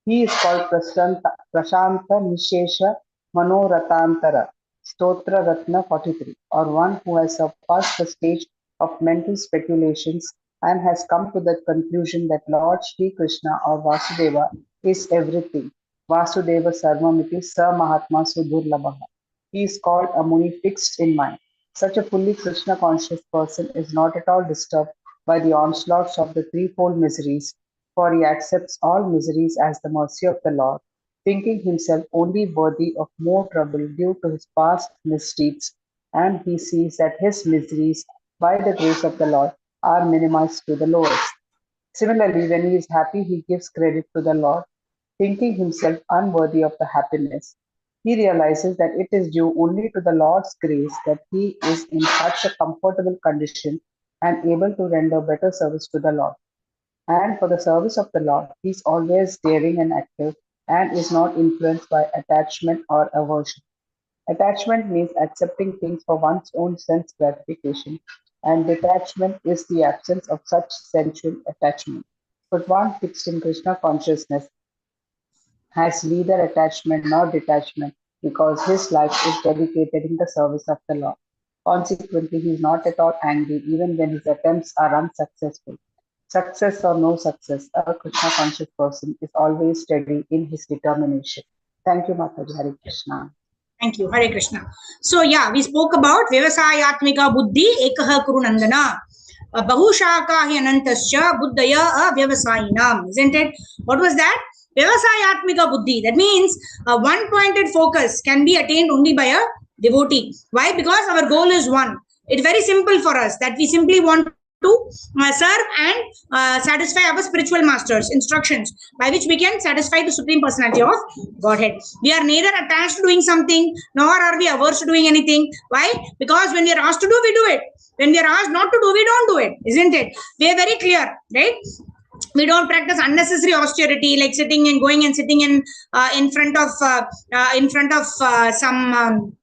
He is called Prashanta Nishesha Manoratantara, Stotra Ratna 43, or one who has surpassed the stage of mental speculations and has come to the conclusion that Lord Shri Krishna or Vasudeva is everything. Vasudeva Sarvamiti Sa Mahatma Sudurlabha. He is called a Muni fixed in mind. Such a fully Krishna conscious person is not at all disturbed by the onslaughts of the threefold miseries, for he accepts all miseries as the mercy of the Lord, thinking himself only worthy of more trouble due to his past misdeeds, and he sees that his miseries, by the grace of the Lord, are minimized to the lowest. Similarly, when he is happy, he gives credit to the Lord, thinking himself unworthy of the happiness. He realizes that it is due only to the Lord's grace that he is in such a comfortable condition and able to render better service to the Lord. And for the service of the Lord, he is always daring and active and is not influenced by attachment or aversion. Attachment means accepting things for one's own sense gratification, and detachment is the absence of such sensual attachment. But one fixed in Krishna consciousness has neither attachment nor detachment because his life is dedicated in the service of the Lord. Consequently, he is not at all angry even when his attempts are unsuccessful. Success or no success, a Krishna conscious person is always steady in his determination. Thank you, Mataji. Hare Krishna. Thank you. Hare Krishna. So yeah, we spoke about Vyavasayatmika Buddhi Ekaha Kurunandana. Bahushakahi Anantascha Buddhaya Vyavasayinam. Isn't it? What was that? Vyavasayatmika Buddhi. That means a one-pointed focus can be attained only by a devotee. Why? Because our goal is one. It's very simple for us that we simply want to serve and satisfy our spiritual masters' instructions by which we can satisfy the Supreme Personality of Godhead. We are neither attached to doing something nor are we averse to doing anything. Why? Because when we are asked to do, we do it. When we are asked not to do, we don't do it. Isn't it? We are very clear, right? We don't practice unnecessary austerity like sitting and going and sitting in front of some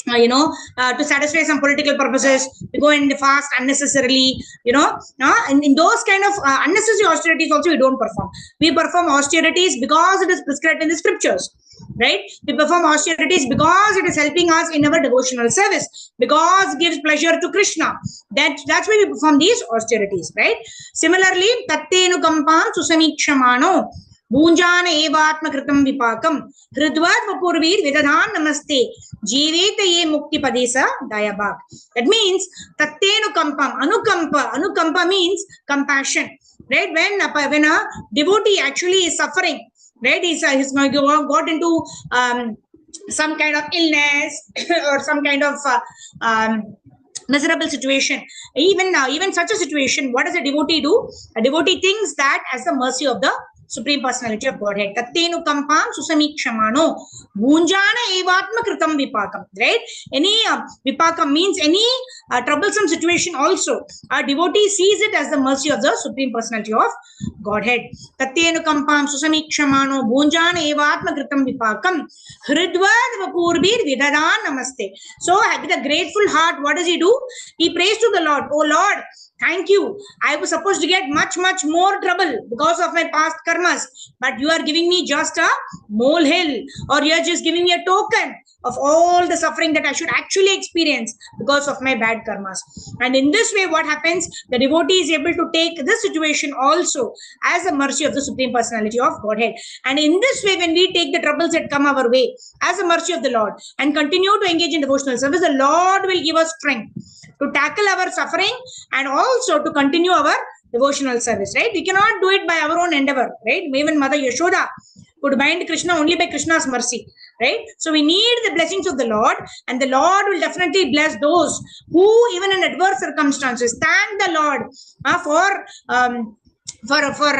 to satisfy some political purposes. We go and fast unnecessarily, and in those kind of unnecessary austerities also we don't perform. We perform austerities because it is prescribed in the scriptures, right? We perform austerities because it is helping us in our devotional service, because it gives pleasure to Krishna. That's why we perform these austerities, right? Similarly, tattenu kampam susamikshamano Bhunjana evatma kritam vipakam hridvat vapurvir vidadan namaste jiveta ye mukti padesa dayabak. That means tattenu kampam, anukampa means compassion, right? When a devotee actually is suffering, right? He's got into some kind of illness or some kind of miserable situation. Even such a situation, what does a devotee do? A devotee thinks that as the mercy of the Supreme Personality of Godhead. Tattenu kampam susamikshamano bhunjana evatma kritam vipakam. Right? Any vipakam means any troublesome situation also. A devotee sees it as the mercy of the Supreme Personality of Godhead. Tattenu kampam susamikshamano bhunjana evatma kritam vipakam hridvad vapurbir vidadan namaste. So with a grateful heart, what does he do? He prays to the Lord. Oh Lord, thank you. I was supposed to get much more trouble because of my past karmas, but you are giving me just a molehill, or you are just giving me a token of all the suffering that I should actually experience because of my bad karmas. And in this way, what happens? The devotee is able to take this situation also as a mercy of the Supreme Personality of Godhead. And in this way, when we take the troubles that come our way as a mercy of the Lord and continue to engage in devotional service, the Lord will give us strength to tackle our suffering and also to continue our devotional service, right? We cannot do it by our own endeavor, right? Even Mother Yashoda could bind Krishna only by Krishna's mercy, right? So we need the blessings of the Lord, and the Lord will definitely bless those who, even in adverse circumstances, thank the Lord for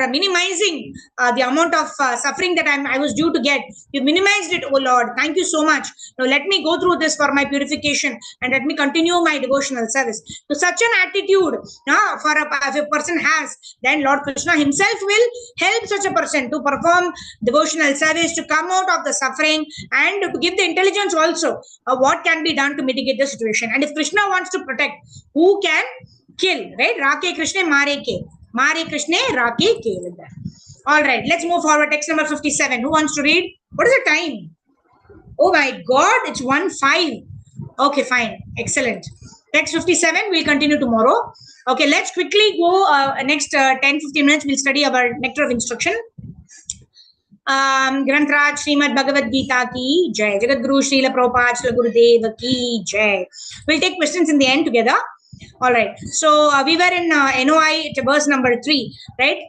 minimizing the amount of suffering that I was due to get. You minimized it, oh Lord. Thank you so much. Now let me go through this for my purification and let me continue my devotional service. So such an attitude if a person has, then Lord Krishna himself will help such a person to perform devotional service, to come out of the suffering, and to give the intelligence also of what can be done to mitigate the situation. And if Krishna wants to protect, who can kill, right? Rake Krishna Mare Ke. Mare Krishna Rake Ke. All right, let's move forward. Text number 57. Who wants to read? What is the time? Oh my God, it's 1:05. Okay, fine. Excellent. Text 57, we'll continue tomorrow. Okay, let's quickly go next 10-15 minutes. We'll study our nectar of instruction. Grantraj Srimad Bhagavad Gita ki jai. Jagat Guru Srila Prabhupada Srila Gurudev ki jai. We'll take questions in the end together. All right. So we were in NOI verse number 3, right?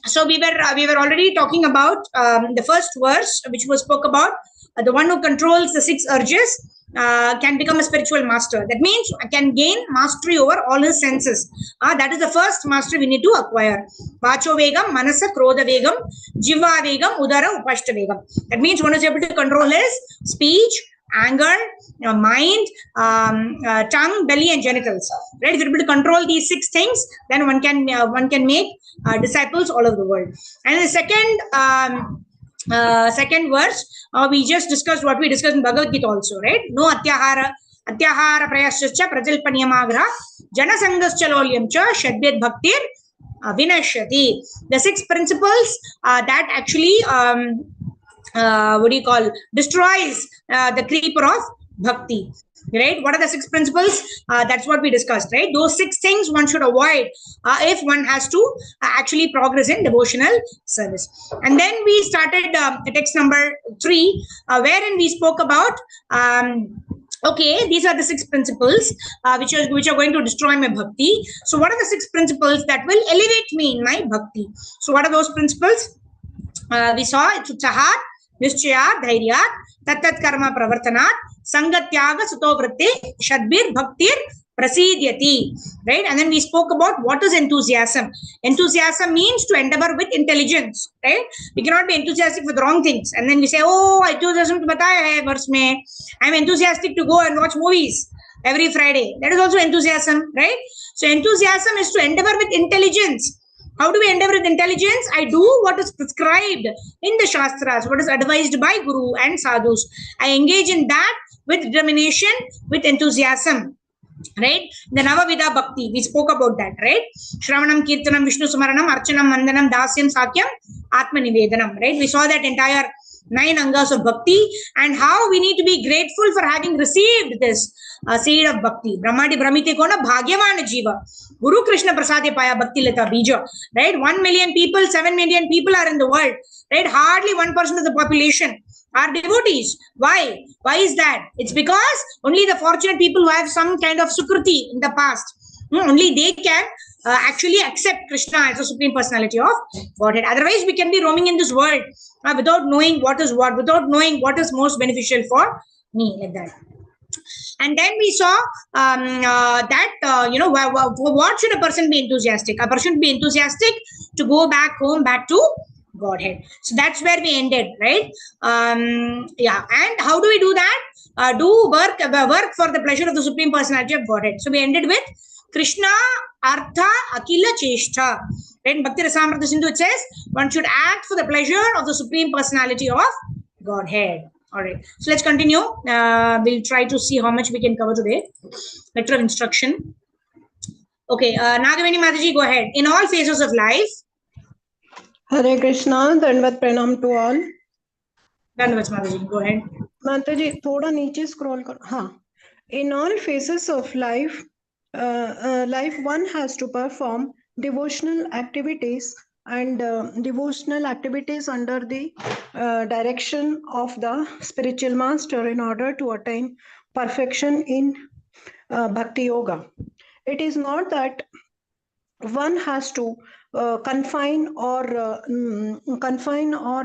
So we were already talking about the first verse, which was spoke about the one who controls the 6 urges can become a spiritual master. That means can gain mastery over all his senses. That is the first mastery we need to acquire. Vacho vegam, manasa, krodha vegam, jiva vegam, udara, upashta vegam. That means one is able to control his speech, anger, mind, tongue, belly, and genitals. Right? If you're able to control these 6 things, then one can make disciples all over the world. And the second verse, we just discussed what we discussed in Bhagavad Gita also, right? No atyahara prayascha prajalpa niyamagra jana sangascha lolyam cha shadbyat bhaktir vinashyati. The 6 principles that actually destroys the creeper of bhakti. Right? What are the 6 principles? That's what we discussed, right? Those 6 things one should avoid if one has to actually progress in devotional service. And then we started the text number 3, wherein we spoke about okay, these are the 6 principles which are going to destroy my bhakti. So what are the 6 principles that will elevate me in my bhakti? So what are those principles? We saw it's Utsahat, Nischayat, Dhairyat, Tattat Karma Pravartanat, Sangatyaga Sutovritte, Shadbir Bhaktir Prasidyati. Right? And then we spoke about what is enthusiasm. Enthusiasm means to endeavor with intelligence. Right? We cannot be enthusiastic with wrong things. And then we say, oh, enthusiasm to bataya hai verse mein. I'm enthusiastic to go and watch movies every Friday. That is also enthusiasm. Right? So enthusiasm is to endeavor with intelligence. How do we endeavor with intelligence? I do what is prescribed in the Shastras, what is advised by Guru and Sadhus. I engage in that with determination, with enthusiasm. Right? The Navavida Bhakti, we spoke about that, right? Shravanam, Kirtanam, Vishnu Smaranam, Archanam, Mandanam, Dasyam, Sakyam, Atma Nivedanam, right? We saw that entire 9 angas of bhakti and how we need to be grateful for having received this seed of bhakti. Brahmadi Brahmite Kona Bhagyavana Jiva. Guru Krishna Prasade Paya Bhakti Lata Bija. Right? 1 million people, 7 million people are in the world. Right? Hardly 1% of the population are devotees. Why? Why is that? It's because only the fortunate people who have some kind of sukruti in the past, only they can actually accept Krishna as a supreme personality of Godhead. Otherwise, we can be roaming in this world without knowing what is what, without knowing what is most beneficial for me, like that. And then we saw what should a person be enthusiastic? A person should be enthusiastic to go back home, back to Godhead. So that's where we ended, right? Yeah. And how do we do that? Do work for the pleasure of the Supreme Personality of Godhead. So we ended with Krishna Artha Akila Cheshta. When Bhakti Rasamrita Sindhu, it says one should act for the pleasure of the Supreme Personality of Godhead. All right. So let's continue. We'll try to see how much we can cover today. Letter of instruction. Okay. Nagamani Mataji, go ahead. In all phases of life. Hare Krishna, Dandavat Pranam to all. Dandavat Mataji, go ahead. Mataji, thoda niche scroll karo. Haan. In all phases of life, one has to perform devotional activities and devotional activities under the direction of the spiritual master in order to attain perfection in Bhakti Yoga. It is not that one has to confine or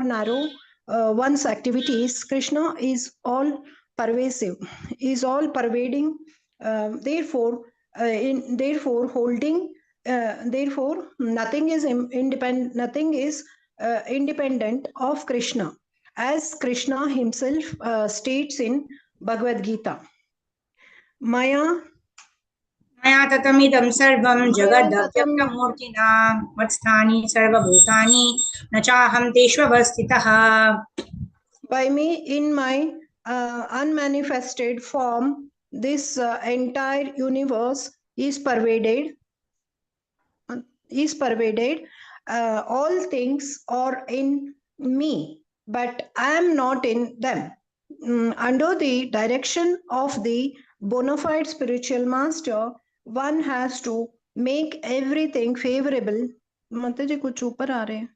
narrow one's activities. Krishna is all pervasive, is all pervading. Therefore, nothing is independent. Nothing is independent of Krishna, as Krishna himself states in Bhagavad Gita. Maya Maya tatamidam sarvam jagadabhyaktamurtina vatsthani sarvabhutani nachaham teshvavastitaha. By me, in my unmanifested form, this entire universe is pervaded. All things are in me, but I am not in them. Under the direction of the bona fide spiritual master, one has to make everything favorable. Mataji kuch upar aa rahe hain,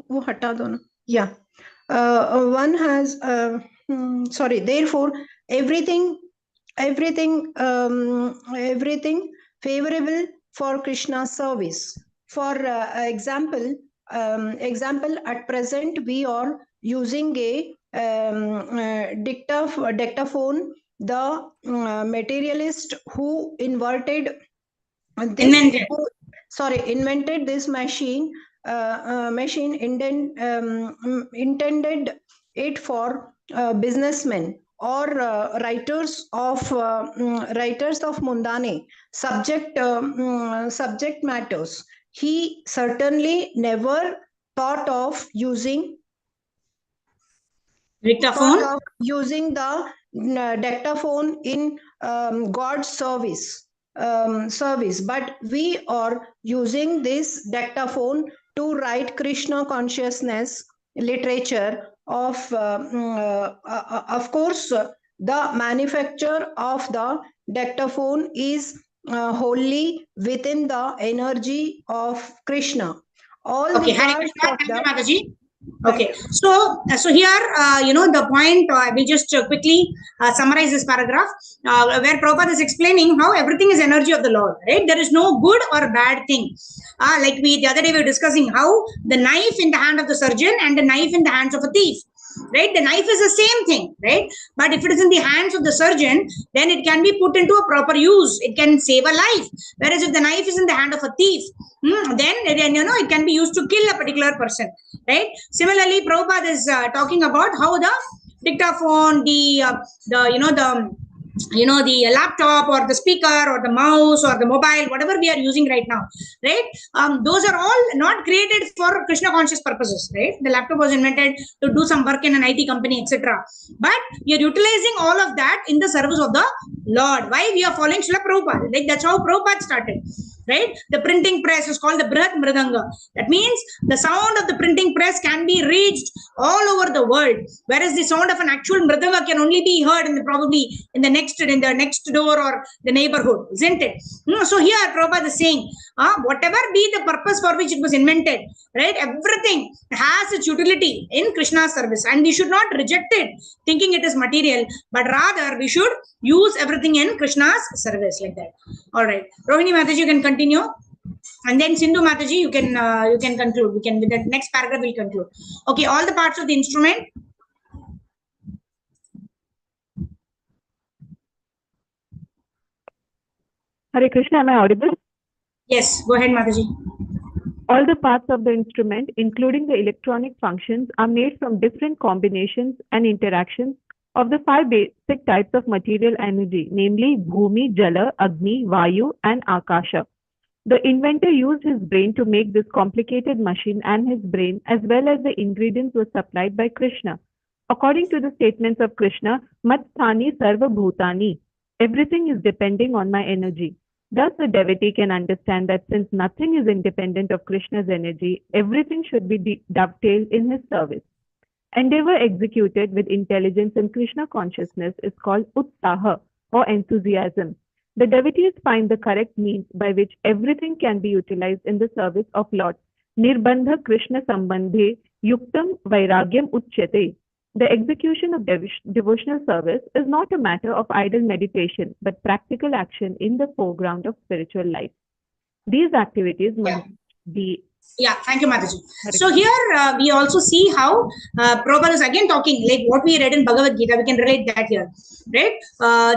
wo hata do na. Yeah. One has therefore everything favorable for Krishna's service. For example, at present we are using a dictaphone. The materialist who invented this machine intended it for businessmen or writers of mundane subject matters. He certainly never thought of using Dictaphone. the dictaphone in God's service. But we are using this dictaphone to write Krishna consciousness literature of course, the manufacture of the dictaphone is wholly within the energy of Krishna. All Okay, the Hare parts Krishna. of Thank you, the Mataji. Okay, so here, the point, we just quickly summarize this paragraph where Prabhupada is explaining how everything is energy of the Lord, right? There is no good or bad thing. Like the other day we were discussing how the knife in the hand of the surgeon and the knife in the hands of a thief, right? The knife is the same thing, right? But if it is in the hands of the surgeon, then it can be put into a proper use. It can save a life. Whereas if the knife is in the hand of a thief, then it can be used to kill a particular person, right? Similarly, Prabhupada is talking about how the dictaphone, the laptop or the speaker or the mouse or the mobile, whatever we are using right now, right? Those are all not created for Krishna conscious purposes, right? The laptop was invented to do some work in an IT company, etc. But we are utilizing all of that in the service of the Lord. Why? We are following Srila Prabhupada. Like that's how Prabhupada started, right? The printing press is called the Brihat Mridanga. That means the sound of the printing press can be reached all over the world, whereas the sound of an actual Mridanga can only be heard probably in the next door or the neighborhood, isn't it? So here Prabhupada is saying, whatever be the purpose for which it was invented, right? Everything has its utility in Krishna's service, and we should not reject it thinking it is material, but rather we should use everything in Krishna's service, like that. All right, Rohini Mataji, you can continue, and then Sindhu Mataji, you can conclude. We can, with the next paragraph we'll conclude. Okay, all the parts of the instrument. Hare Krishna, am I audible? Yes, go ahead, Mataji. All the parts of the instrument, including the electronic functions, are made from different combinations and interactions of the 5 basic types of material energy, namely Bhumi, Jala, Agni, Vayu, and Akasha. The inventor used his brain to make this complicated machine, and his brain, as well as the ingredients, were supplied by Krishna. According to the statements of Krishna, Matsthani Sarva Bhutani, everything is depending on my energy. Thus, the devotee can understand that since nothing is independent of Krishna's energy, everything should be dovetailed in his service. Endeavor executed with intelligence and Krishna consciousness is called Utsaha, or enthusiasm. The devotees find the correct means by which everything can be utilized in the service of Lord. Nirbandha Krishna Sambandhe Yuktam Vairagyam Uchyate. The execution of devotional service is not a matter of idle meditation, but practical action in the foreground of spiritual life. These activities must be... Yeah, thank you, Mataji. So here we also see how Prabhupada is again talking, like what we read in Bhagavad Gita, we can relate that here, right?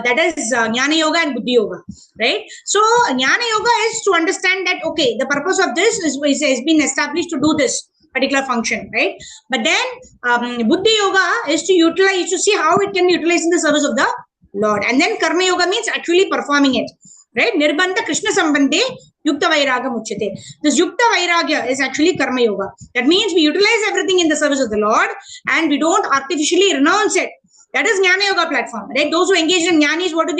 That is Jnana Yoga and Buddhi Yoga, right? So Jnana Yoga is to understand that, okay, the purpose of this has been established to do this particular function, right? But then Buddhi Yoga is to see how it can be utilized in the service of the Lord. And then Karma Yoga means actually performing it, right? Nirbandha Krishna Sambandhe Yukta Vairagya Muchyate. This Yukta Vairagya is actually Karma Yoga. That means we utilize everything in the service of the Lord and we don't artificially renounce it. That is Jnana Yoga platform, right? Those who engage in Jnanis, what do?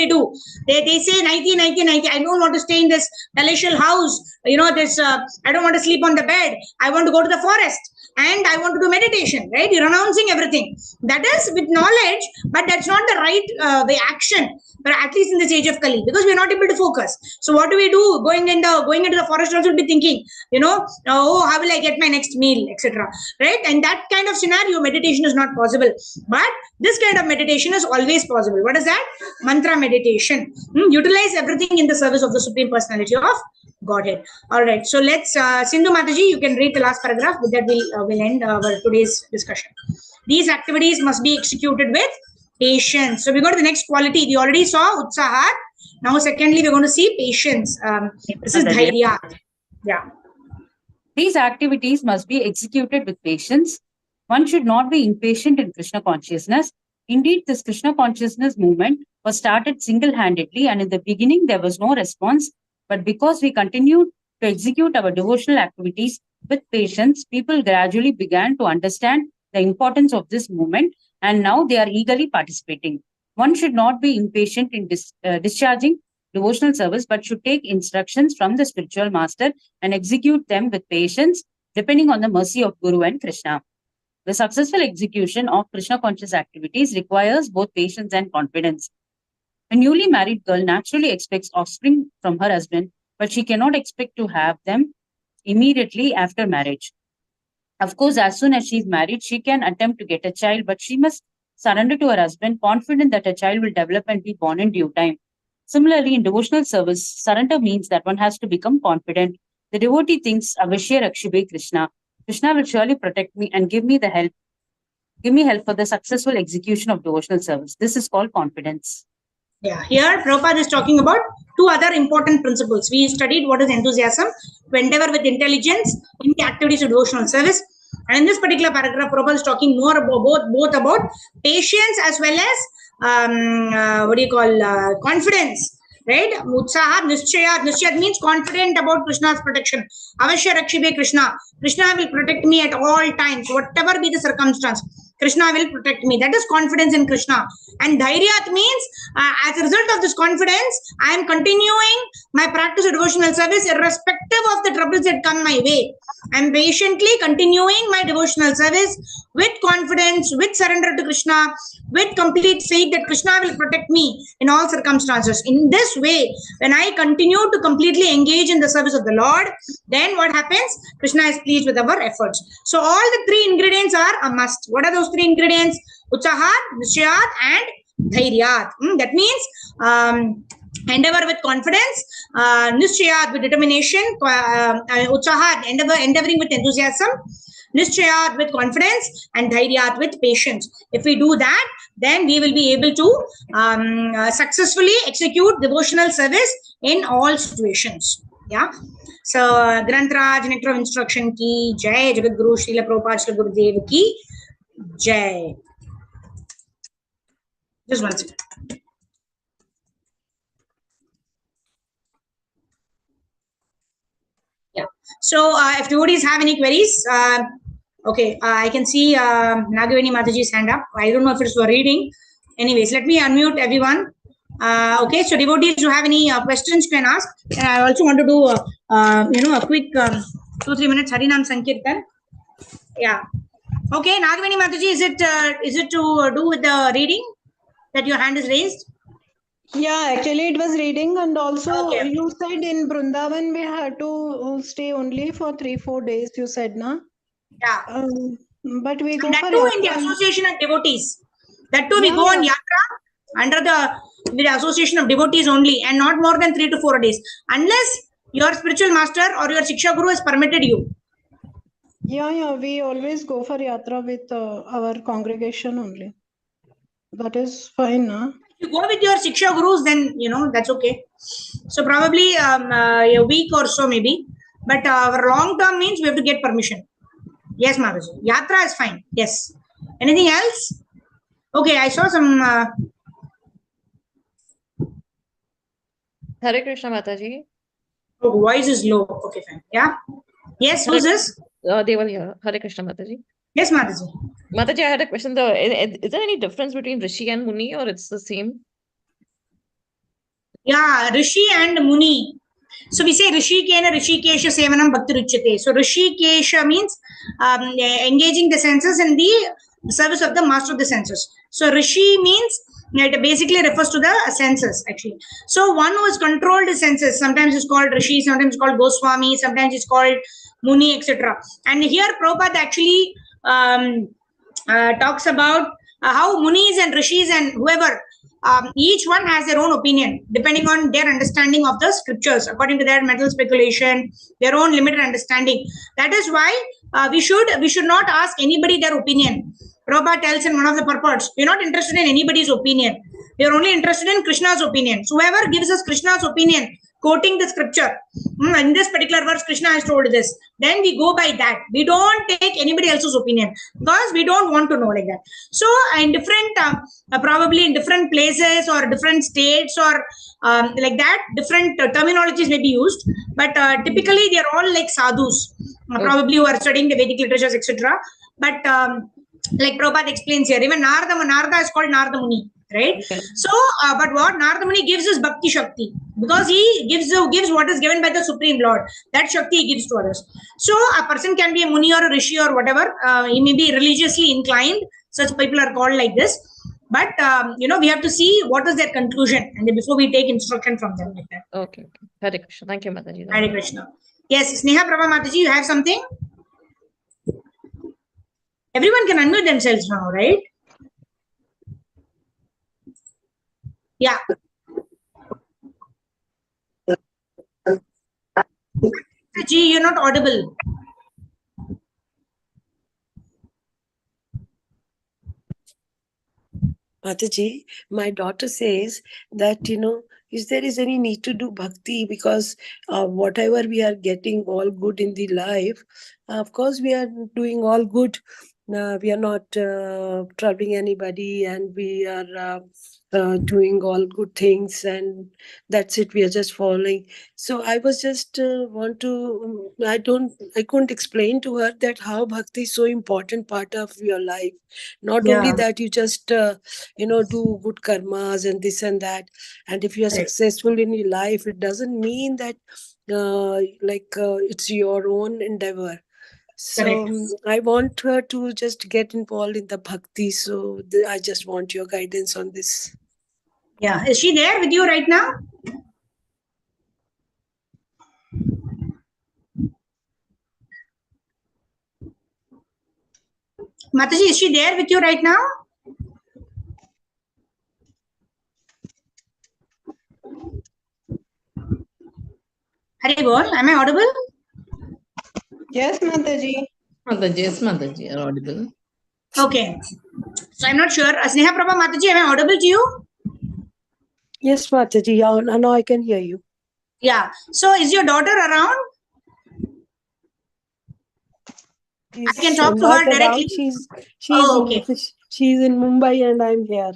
They say 90, 90, 90. I don't want to stay in this palatial house. I don't want to sleep on the bed. I want to go to the forest and I want to do meditation, right? You're renouncing everything. That is with knowledge, but that's not the right way action. But at least in this age of Kali, because we're not able to focus. So what do we do? Going into the forest, also be thinking, oh, how will I get my next meal, etc. Right? And that kind of scenario, meditation is not possible. But this kind of meditation is always possible. What is that? Mantra meditation. Utilize everything in the service of the Supreme Personality of Godhead. All right. So let's, Sindhu Mataji, you can read the last paragraph. With that, we'll end our today's discussion. These activities must be executed with patience. So we go to the next quality. We already saw Utsaha. Now, secondly, we're going to see patience. This is Dhairya. Yeah. These activities must be executed with patience. One should not be impatient in Krishna consciousness. Indeed, this Krishna consciousness movement was started single-handedly, and in the beginning there was no response. But because we continued to execute our devotional activities with patience, people gradually began to understand the importance of this movement, and now they are eagerly participating. One should not be impatient in discharging devotional service, but should take instructions from the spiritual master and execute them with patience, depending on the mercy of Guru and Krishna. The successful execution of Krishna conscious activities requires both patience and confidence. A newly married girl naturally expects offspring from her husband, but she cannot expect to have them immediately after marriage. Of course, as soon as she is married, she can attempt to get a child, but she must surrender to her husband, confident that a child will develop and be born in due time. Similarly, in devotional service, surrender means that one has to become confident. The devotee thinks, Avashya Rakshibe Krishna. Krishna will surely protect me and give me help for the successful execution of devotional service. This is called confidence. Yeah, here Prabhupada is talking about two other important principles. We studied what is enthusiasm, to endeavor with intelligence in the activities of devotional service. And in this particular paragraph, Prabhupada is talking more about both about patience as well as confidence. Right? Utsaha, Nischayat means confident about Krishna's protection. Avashya Rakshibe Krishna. Krishna will protect me at all times, whatever be the circumstance. Krishna will protect me. That is confidence in Krishna. And Dhairyat means, as a result of this confidence, I am continuing my practice of devotional service irrespective of the troubles that come my way. I am patiently continuing my devotional service with confidence, with surrender to Krishna, with complete faith that Krishna will protect me in all circumstances. In this way, when I continue to completely engage in the service of the Lord, then what happens? Krishna is pleased with our efforts. So all the three ingredients are a must. What are those three ingredients? Utsahat, Nischayat, and Dhairyat. That means endeavor with confidence, Nischayat with determination, Utsahat, endeavoring with enthusiasm, Nischayat with confidence, and Dhairyat with patience. If we do that, then we will be able to successfully execute devotional service in all situations. Yeah. So, Grantraj, Nectar of Instruction ki Jai, Jagat Guru Srila Prabhupada Srila Gurudev ki Jai. Just one second. Yeah. So, if devotees have any queries, okay, I can see Nagavini Mataji's hand up. I don't know if it's for reading. Anyways, let me unmute everyone. Okay, so devotees who have any questions can ask. And I also want to do a quick 2-3 minutes Harinam Sankirtan. Yeah. Okay, Nagavini Mataji, is it to do with the reading that your hand is raised? Yeah, actually it was reading, and also Okay. you said in Vrindavan we had to stay only for 3-4 days. You said, na? Yeah. But we go And that for too in the yatra. association of devotees. That too we Yeah, go on yeah. yatra under the association of devotees only, and not more than 3 to 4 days, unless your spiritual master or your Shiksha Guru has permitted you. Yeah, we always go for yatra with our congregation only. That is fine, na? If you go with your Shiksha Gurus, then that's okay. So probably a week or so maybe, but our long term means we have to get permission. Yes, Mataji. Yatra is fine. Yes. Anything else? Okay, I saw some. Hare Krishna Mataji. Oh, voice is low. Okay, fine. Yeah. Yes, who's this? Deval here. Hare Krishna Mataji. Yes, Mataji. Mataji, I had a question. Is there any difference between Rishi and Muni, or it's the same? Yeah, Rishi and Muni. So we say Rishi Kena Rishikesha Sevanam Bhakti Ruchyate. So Rishikesha means engaging the senses in the service of the master of the senses. So Rishi means it basically refers to the senses actually. So one who has controlled the senses, sometimes it's called Rishi, sometimes it's called Goswami, sometimes it's called Muni, etc. And here Prabhupada actually talks about how Munis and Rishis and whoever, each one has their own opinion depending on their understanding of the scriptures, according to their mental speculation, their own limited understanding. That is why we should not ask anybody their opinion. Prabhupada tells in one of the purports, we're not interested in anybody's opinion. We are only interested in Krishna's opinion. So whoever gives us Krishna's opinion quoting the scripture. In this particular verse, Krishna has told this. Then we go by that. We don't take anybody else's opinion because we don't want to know like that. So in different, probably in different places or different states or like that, different terminologies may be used. But typically, they are all like sadhus, probably who are studying the Vedic literatures, etc. But like Prabhupada explains here, even Narada is called Narada Muni, right? Okay. So, but what Narada Muni gives is Bhakti Shakti, because he gives what is given by the Supreme Lord. That Shakti he gives to others. So, a person can be a Muni or a Rishi or whatever. He may be religiously inclined. Such people are called like this. But, we have to see what is their conclusion and then before we take instruction from them like that. Okay. Hare Krishna. Thank you, Mataji. Hare Krishna. Yes, Sneha Prabha Mataji, you have something? Everyone can unmute themselves now, right? Yeah. Ji, you're not audible. Mataji, my daughter says that, if there is any need to do bhakti, because whatever we are getting all good in the life, of course we are doing all good. We are not troubling anybody, and we are doing all good things, and that's it. We are just following. So I was just I couldn't explain to her that how bhakti is so important part of your life. Not only that you just do good karmas and this and that, and if you are successful in your life, it doesn't mean that it's your own endeavor. So I want her to just get involved in the bhakti. So I just want your guidance on this. Yeah. Is she there with you right now? Mataji, is she there with you right now? Hare Bol, am I audible? Yes, Mataji. Yes, Mataji, you are audible. Okay. So I'm not sure. Sneha Prabha Mataji, am I audible to you? Yes, Mataji. Yeah, now I can hear you. Yeah. So is your daughter around? I can talk to her directly. She's okay. She's in Mumbai and I'm here.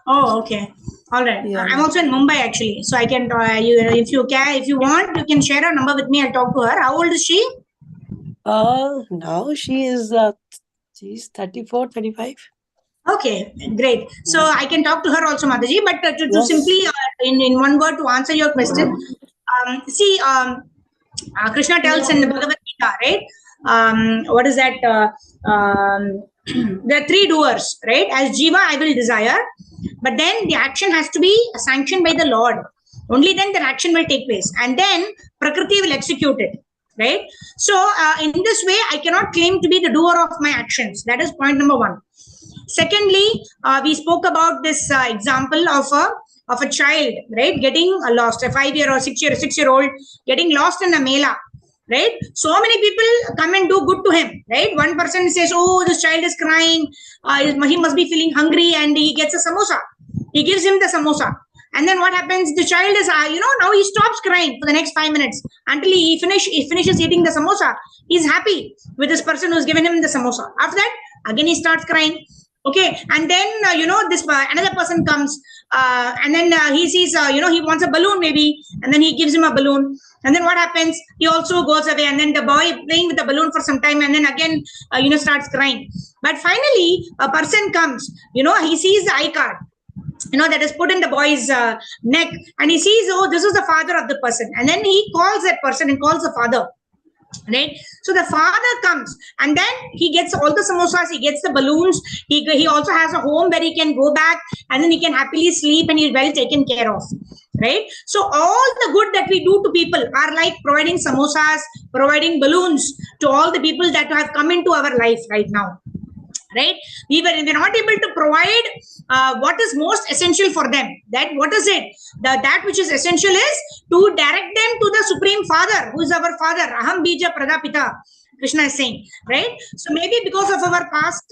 Oh, okay. All right. Yeah. I'm also in Mumbai actually, so I can. If you want, you can share her number with me. I'll talk to her. How old is she? Now she's 34, 35. Okay, great. So I can talk to her also, Mataji. But to simply, in one word, to answer your question, Krishna tells in the Bhagavad Gita, right? What is that? There are three doers, right? As Jiva, I will desire, but then the action has to be sanctioned by the Lord. Only then the action will take place, and then Prakriti will execute it, right? So in this way, I cannot claim to be the doer of my actions. That is point number one. Secondly, we spoke about this example of a child, right, getting lost, a 5-year or 6-year-old getting lost in a mela, right? So many people come and do good to him, right? One person says, oh, this child is crying, he must be feeling hungry, and he gets a samosa. He gives him the samosa. And then what happens? The child is, now he stops crying for the next 5 minutes until he finishes eating the samosa. He's happy with this person who's given him the samosa. After that, again he starts crying. Okay, and then this another person comes, and then he sees he wants a balloon maybe, and then he gives him a balloon, and then what happens? He also goes away, and then the boy playing with the balloon for some time, and then again starts crying. But finally, a person comes, he sees the iCard, that is put in the boy's neck, and he sees, oh, this is the father of the person, and then he calls that person and calls the father. Right, so the father comes, and then he gets all the samosas, he gets the balloons, he also has a home where he can go back, and then he can happily sleep, and he's well taken care of. Right, so all the good that we do to people are like providing samosas, providing balloons to all the people that have come into our life right now. Right, we're not able to provide what is most essential for them. That what is it? That which is essential is to direct them to the Supreme Father, who is our Father. Aham bija pradapita, Krishna is saying, right? So maybe because of our past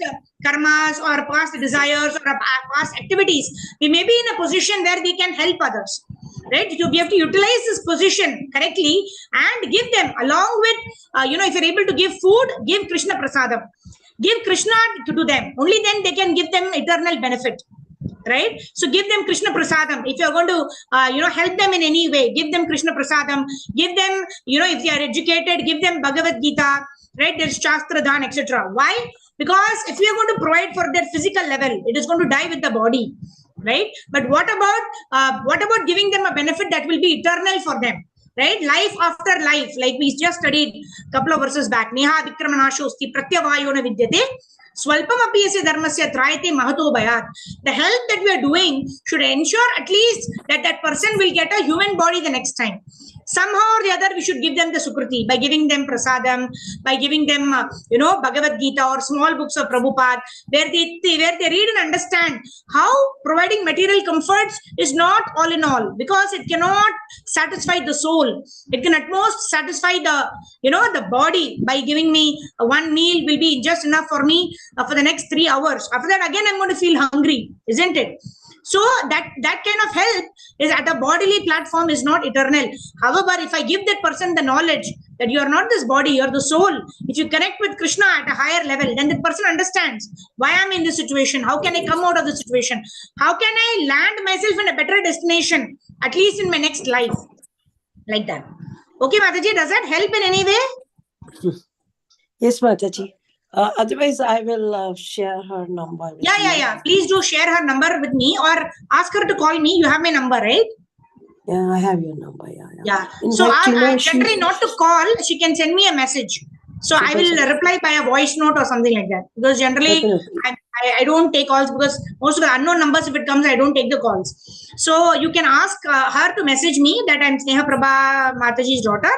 karmas or past desires or past activities, we may be in a position where we can help others. right? We have to utilize this position correctly and give them along with, if you're able to give food, give Krishna Prasadam. Give Krishna to them. Only then they can give them eternal benefit. Right? So give them Krishna Prasadam. If you're going to, help them in any way, give them Krishna Prasadam. Give them, if they are educated, give them Bhagavad Gita. Right? There's Shastra Dhan, etc. Why? Because if we are going to provide for their physical level, it is going to die with the body. Right? But what about giving them a benefit that will be eternal for them? Right? Life after life, like we just studied a couple of verses back. Neha Vikramanashosti Pratyavayona Vidyate. Swalpam apiyase dharmasya trayate mahato bhayat. The help that we are doing should ensure at least that that person will get a human body the next time. Somehow or the other, we should give them the Sukruti by giving them Prasadam, by giving them, Bhagavad Gita or small books of Prabhupada, where they read and understand how providing material comforts is not all in all, because it cannot satisfy the soul. It can at most satisfy the body by giving me one meal will be just enough for me for the next 3 hours. After that, again, I'm going to feel hungry, isn't it? So that kind of help is at a bodily platform is not eternal. However, if I give that person the knowledge that you are not this body, you are the soul. If you connect with Krishna at a higher level, then that person understands why I'm in this situation. How can I come out of the situation? How can I land myself in a better destination, at least in my next life? Like that. Okay, Mataji, does that help in any way? Yes, Mataji. Otherwise, I will share her number. Yeah. Please do share her number with me or ask her to call me. You have my number, right? Yeah, I have your number. Yeah. So generally not to call, she can send me a message. So I will reply by a voice note or something like that. Because generally I don't take calls, because most of the unknown numbers, if it comes, I don't take the calls. So you can ask her to message me that I'm Sneha Prabha Mataji's daughter.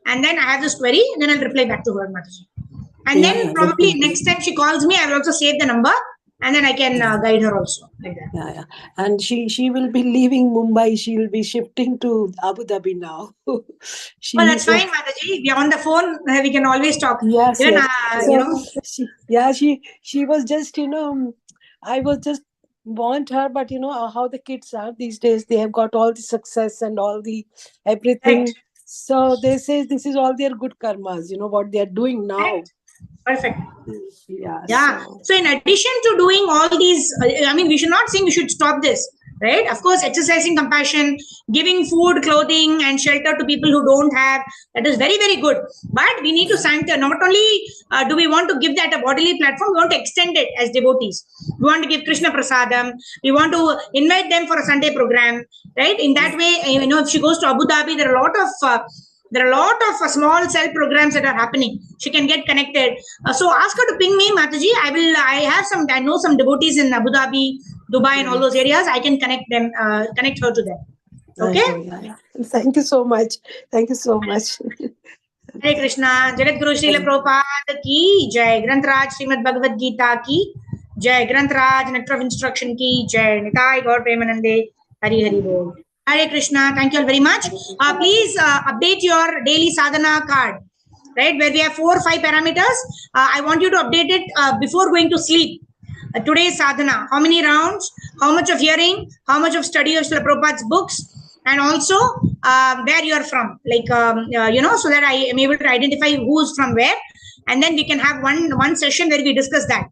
And then I have this query, and then I'll reply back to her, Mataji. And then probably next time she calls me, I will also save the number, and then I can guide her also. Like that. Yeah. And she will be leaving Mumbai. She will be shifting to Abu Dhabi now. That's fine, Mataji. We are on the phone. We can always talk. Yes. Yes. She was just, I was just want her, but how the kids are these days. They have got all the success and all the everything. Right. So they say this is all their good karmas, what they are doing now. Right. Perfect. Yeah. So in addition to doing all these, we should not think we should stop this, right? Of course, exercising compassion, giving food, clothing, and shelter to people who don't have, that is very, very good. But we need to sanctify. Not only do we want to give that a bodily platform, we want to extend it as devotees. We want to give Krishna Prasadam. We want to invite them for a Sunday program, right? In that way, if she goes to Abu Dhabi, there are a lot of small cell programs that are happening. She can get connected. So ask her to ping me, Mataji. I know some devotees in Abu Dhabi, Dubai, and all those areas. I can connect her to them. Okay? Yeah. Thank you so much. Hare Krishna. Jagat Guru Srila Prabhupada ki jai. Granth Srimad Bhagavad Gita ki jai. Granth Nectar of Instruction ki jai. Nitai Gaur Premanande. Hari Hari Bol. Hare Krishna. Thank you all very much. Please update your daily sadhana card, right? Where we have 4 or 5 parameters. I want you to update it before going to sleep. Today's sadhana. How many rounds? How much of hearing? How much of study of Srila Prabhupada's books? And also where you are from. Like, so that I am able to identify who's from where. And then we can have one session where we discuss that.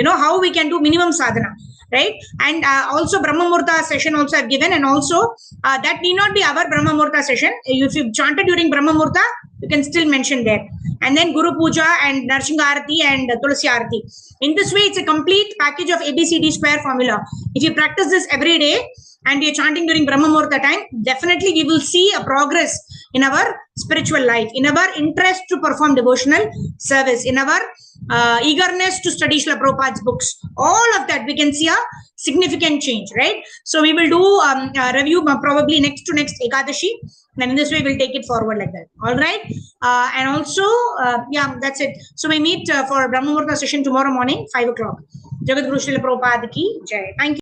How we can do minimum sadhana. Right? And also Brahma Murta session also I've given, and also that need not be our Brahma Murta session. If you chanted during Brahma Murta, you can still mention there. And then Guru Puja and Narsingha Arati and Tulsi Arati. In this way, it's a complete package of ABCD square formula. If you practice this every day and you're chanting during Brahma Murta time, definitely we will see a progress in our spiritual life, in our interest to perform devotional service, in our eagerness to study Srila Prabhupada's books. All of that, we can see a significant change, right? So we will do a review probably next to next Ekadashi. Then in this way, we'll take it forward like that. All right. And also, that's it. So we meet for Brahma Murta session tomorrow morning, 5 o'clock. Jagat Guru Srila Prabhupada ki jai. Thank you.